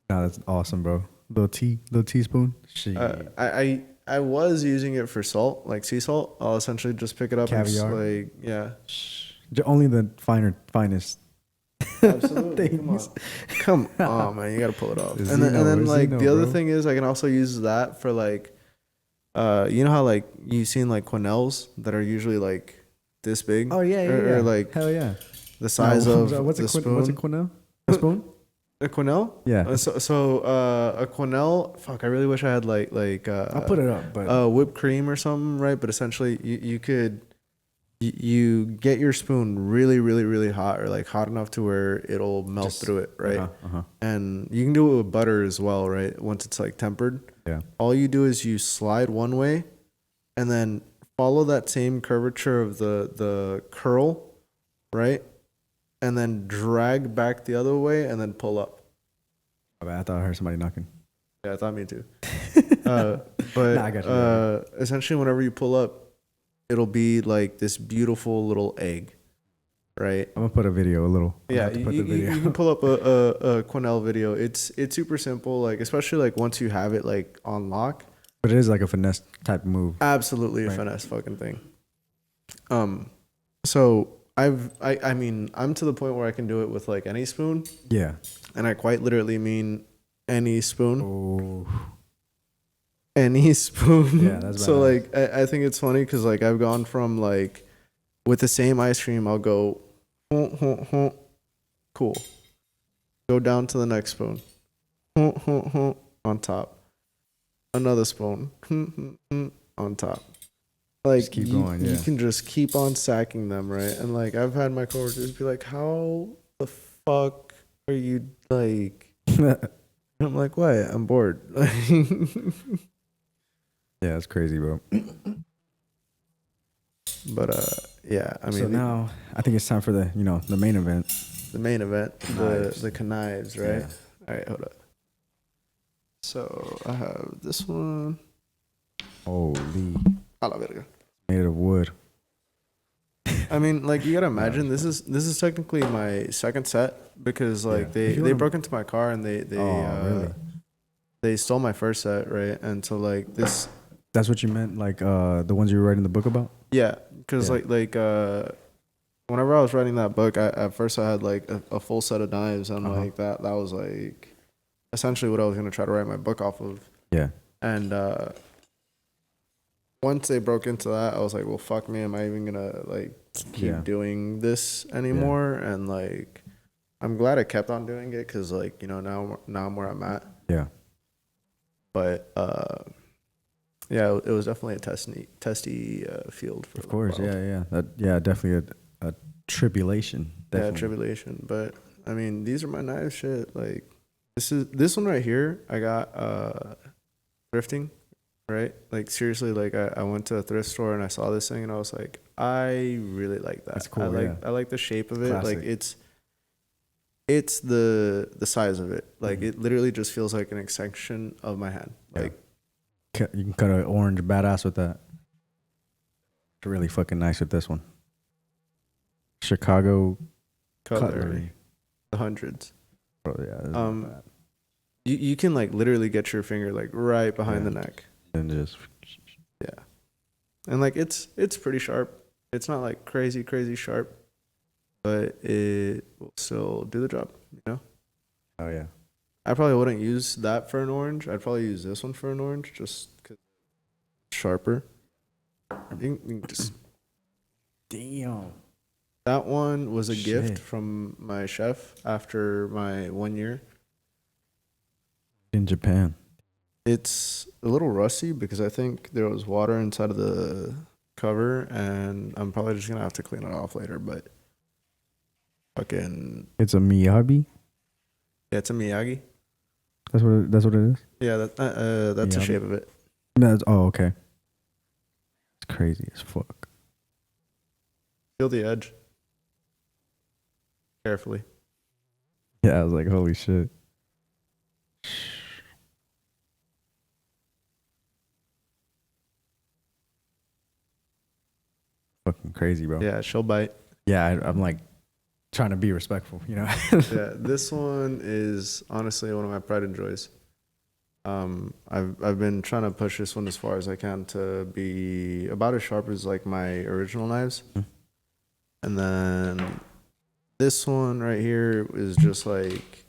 Nah, that's awesome, bro. Little teaspoon. Shit. I was using it for salt, like sea salt. I'll essentially just pick it up Caviar. and like, yeah. Only the finest. Absolutely. Come on, man. You gotta pull it off. And then like the other thing is I can also use that for like you know how like you've seen like quenelles that are usually like this big? Oh yeah. Or like hell yeah. The size of what's the spoon. What's a quenelle? A spoon? A quenelle? Yeah. So a quenelle. Fuck, I really wish I had like I'll put it up, but whipped cream or something, right? But essentially, you could you get your spoon really, really, really hot, or like hot enough to where it'll melt through it, right? And you can do it with butter as well, right? Once it's like tempered. Yeah. All you do is you slide one way, and then follow that same curvature of the curl, right? And then drag back the other way, and then pull up. I thought I heard somebody knocking. Yeah, I thought me too. But I got you. Essentially, whenever you pull up, it'll be like this beautiful little egg, right? I'm gonna put a video, a little. Yeah, you can pull up a quenelle video. It's super simple, like especially like once you have it like on lock. But it is like a finesse type move. Absolutely, right. A finesse fucking thing. So I mean, I'm to the point where I can do it with like any spoon. Yeah. And I quite literally mean any spoon. Oh. Any spoon. Yeah, that's badass. So like I think it's funny because like I've gone from like with the same ice cream I'll go cool. Go down to the next spoon. On top. Another spoon on top. Like just keep going, you can just keep on stacking them, right? And like I've had my coworkers be like, "How the fuck are you like?" I'm like, "What? I'm bored." Yeah, it's crazy, bro. But yeah, I mean. So now I think it's time for the main event. The main event, the knives, right? Yeah. All right, hold up. So I have this one. Holy. A la verga. Made of wood. I mean, like you gotta imagine this is technically my second set because like they broke into my car and they really? they stole my first set, right? And so like this, That's what you meant, like the ones you were writing the book about. yeah, because Yeah. whenever I was writing that book, at first I had like a full set of knives, and Uh-huh. like that was like essentially what I was gonna try to write my book off of. Yeah. And once they broke into that, I was like, well, fuck me, am I even gonna like keep Yeah. doing this anymore? And like, I'm glad I kept on doing it because like now I'm where I'm at. Yeah. But yeah, it was definitely a testy field for Of course. a while. Definitely a tribulation. Definitely. Yeah, tribulation. But I mean, these are my knives. Shit, like this one right here. I got thrifting, right? Like seriously, like I went to a thrift store and I saw this thing and I was like, I really like that. That's cool. I like the shape of it. Classic. Like it's the size of it. Like it literally just feels like an extension of my hand. Like You can cut an orange badass with that. It's really fucking nice with this one. Chicago cutlery. the hundreds. Bro, yeah. This is Um, not bad. You can like literally get your finger like right behind the neck. And just Yeah. And like it's pretty sharp. It's not like crazy sharp, but it will still do the job, you know? oh yeah. I probably wouldn't use that for an orange. I'd probably use this one for an orange just cuz it's sharper. You can just Damn. that one was a Shit. gift from my chef after my 1 year. In Japan. It's a little rusty because I think there was water inside of the cover, and I'm probably just gonna have to clean it off later. But fucking It's a Miyabi. yeah, it's a Miyagi. That's what it is. Yeah, that's the Miyagi. shape of it. Okay. It's crazy as fuck. Feel the edge carefully. Yeah, I was like, holy shit. Fucking crazy, bro. Yeah, she'll bite. Yeah, I'm like trying to be respectful, you know. Yeah, this one is honestly one of my pride and joys. I've been trying to push this one as far as I can to be about as sharp as like my original knives. And then this one right here is just like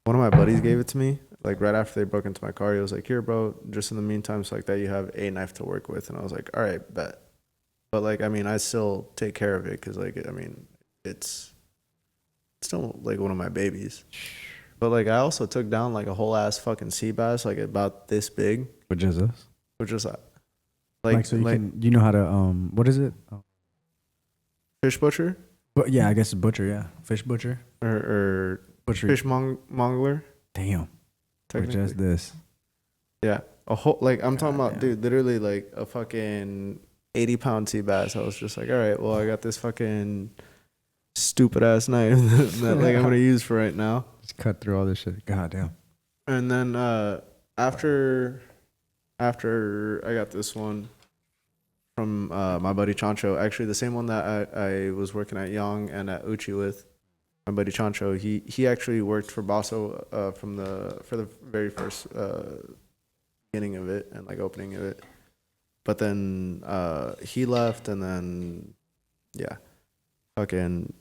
one of my buddies gave it to me. Like right after they broke into my car, he was like, "Here, bro, just in the meantime, so like that you have a knife to work with." And I was like, "All right, bet." But like, I mean, I still take care of it because like, I mean, it's still like one of my babies. But like, I also took down like a whole ass fucking sea bass, like about this big, Which is this? which is Like so you know how to what is it? Oh. fish butcher But yeah, I guess butcher, yeah. Fish butcher. or Butcher. fish mongler. Damn. Or Technically. just this. Yeah, a whole like I'm talking about, damn. dude. Literally like a fucking 80-pound sea bass. I was just like, all right, well, I got this fucking stupid ass knife that like I'm gonna use for right now. Just cut through all this shit. God damn. And then after I got this one from my buddy Chancho, actually the same one that I was working at Young and at Uchi with. My buddy Chancho, he actually worked for Baso for the very first beginning of it and like opening of it. But then he left, and then yeah, fucking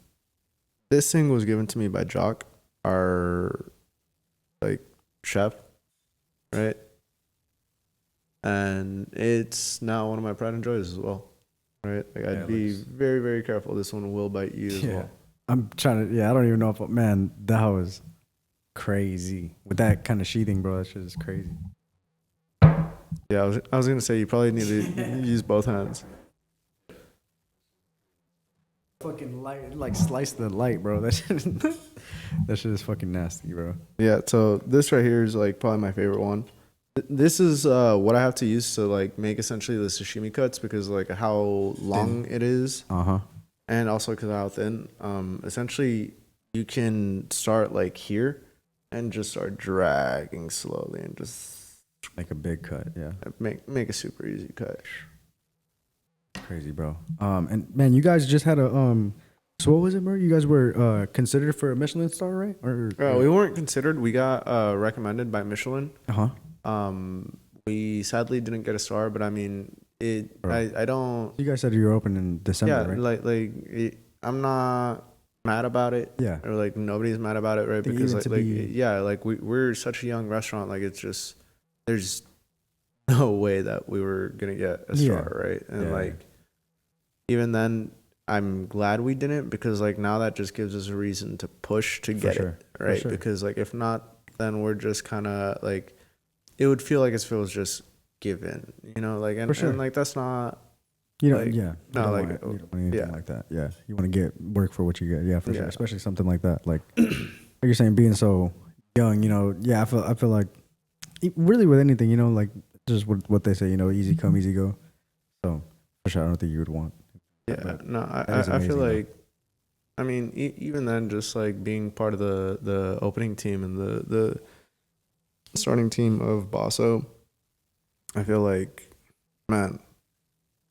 this thing was given to me by Jock, our like chef, right? And it's now one of my pride and joys as well, right? Like I'd be very, very careful. This one will bite you as well. I'm trying to I don't even know if man, that was crazy. With that kind of sheathing, bro, that shit is crazy. Yeah, I was gonna say you probably need to use both hands. Fucking light, like slice the light, bro. That shit is fucking nasty, bro. Yeah, so this right here is like probably my favorite one. This is what I have to use to like make essentially the sashimi cuts because like how long it is, and also because how thin. Essentially, you can start like here and just start dragging slowly and just make a big cut. Yeah, make a super easy cut. Crazy, bro. And man, you guys just had a So what was it, bro? You guys were considered for a Michelin star, right? Or We weren't considered. We got recommended by Michelin. uh-huh. We sadly didn't get a star, but I mean, Bro. I don't. You guys said you were open in December, Yeah, right? I'm not mad about it. Yeah. Or like nobody's mad about it, right? Think Because even to be yeah, like we're such a young restaurant. Like it's just there's no way that we were gonna get a star, right? And like even then, I'm glad we didn't, because like now that just gives us a reason to push to get it, right? Because like if not, then we're just kind of like, it would feel like if it was just given, you know, like and like that's not. You know, like, yeah. No, like you don't want anything like that. Yeah, you want to get work for what you get. Yeah, for sure. Especially something like that. Like you're saying, being so young. You know, yeah. I feel like really with anything, you know, like just what they say. You know, easy come, easy go. So for sure, I don't think you would want. Yeah, no, I feel like, I mean, even then, just like being part of the opening team and the starting team of Baso, I feel like, man,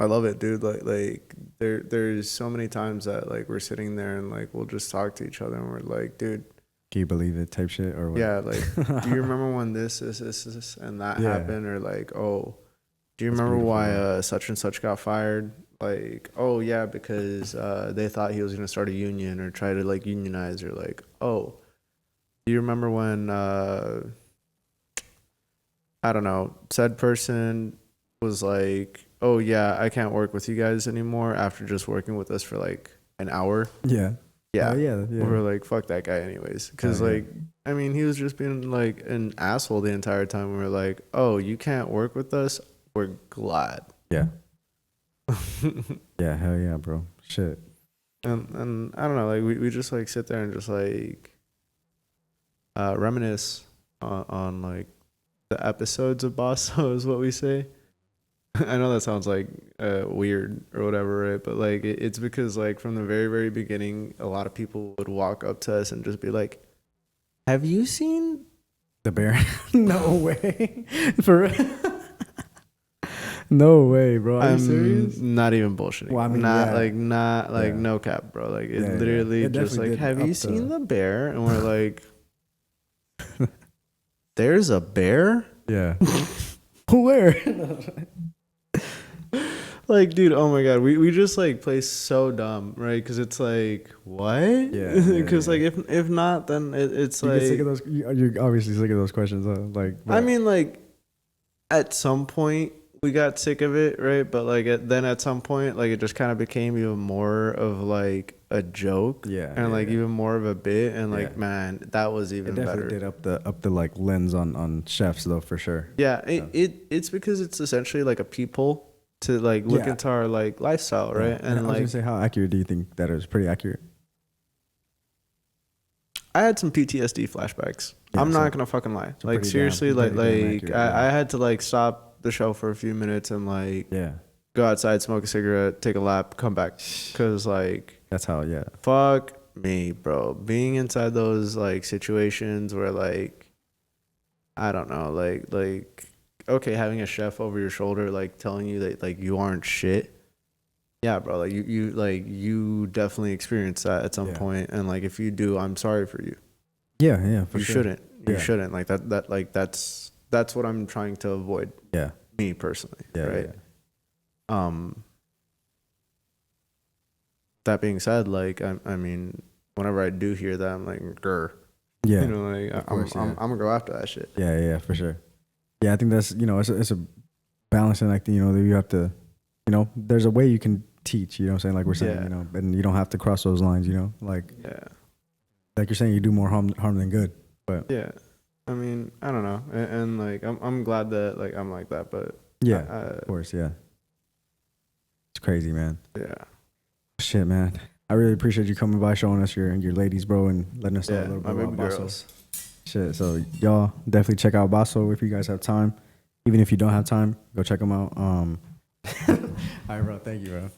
I love it, dude. Like there's so many times that like we're sitting there and like we'll just talk to each other and we're like, dude, can you believe it? Type shit or what? Yeah, like, do you remember when this and that happened? Or like, oh, do you remember why such and such got fired? Like, oh yeah, because they thought he was gonna start a union or try to like unionize, or like, oh, do you remember when I don't know, said person was like, oh yeah, I can't work with you guys anymore after just working with us for like an hour. Yeah. Yeah. Yeah. We're like, fuck that guy anyways. Because like, I mean, he was just being like an asshole the entire time. We were like, oh, you can't work with us? We're glad. Yeah. Yeah, hell yeah, bro. Shit. And I don't know, like we just like sit there and just like reminisce on like the episodes of Baso is what we say. I know that sounds like weird or whatever, right? But like it's because like from the very, very beginning, a lot of people would walk up to us and just be like, have you seen the bear? No way. For real? No way, bro. Are you serious? Not even bullshitting. Well, I mean, not no cap, bro. Like it literally It just like, have you seen the bear? And we're like, there's a bear? Yeah. Where? Like, dude, oh my god, we just like play so dumb, right? Because it's like, what? Yeah. Because like if not, then it's you like, get sick of those. You're obviously sick of those questions, huh? Like, I mean, like at some point we got sick of it, right? But like then at some point, like it just kind of became even more of like a joke, and like even more of a bit, and like man, that was even better. It definitely did up the like lens on chefs though, for sure. Yeah, it's because it's essentially like a peephole to like look into our like lifestyle, right? And I was gonna say, how accurate do you think that is? Pretty accurate. I had some PTSD flashbacks. I'm not gonna fucking lie. Like seriously, I had to like stop the show for a few minutes and like go outside, smoke a cigarette, take a lap, come back, because like that's how fuck me, bro. Being inside those like situations where like I don't know, like okay, having a chef over your shoulder like telling you that like you aren't shit. Yeah, bro. Like you definitely experience that at some point, and like if you do, I'm sorry for you. Yeah, for you sure. shouldn't. You shouldn't. Like that like that's what I'm trying to avoid. Yeah. Me personally. Right. Yeah. That being said, like I mean, whenever I do hear that, I'm like, grr. Yeah. You know, like I'm gonna go after that shit. Yeah, for sure. Yeah, I think that's, you know, it's a balancing act, you know, that you have to, you know, there's a way you can teach, you know what I'm saying? Like we're saying, you know, and you don't have to cross those lines, you know, like you're saying, you do more harm than good. But yeah, I mean, I don't know, and like I'm glad that like I'm like that, but of course, it's crazy, man. Yeah, shit, man. I really appreciate you coming by, showing us your ladies, bro, and letting us know a little bit about Baso. Shit, so y'all definitely check out Baso if you guys have time. Even if you don't have time, go check them out. All right, bro. Thank you, bro.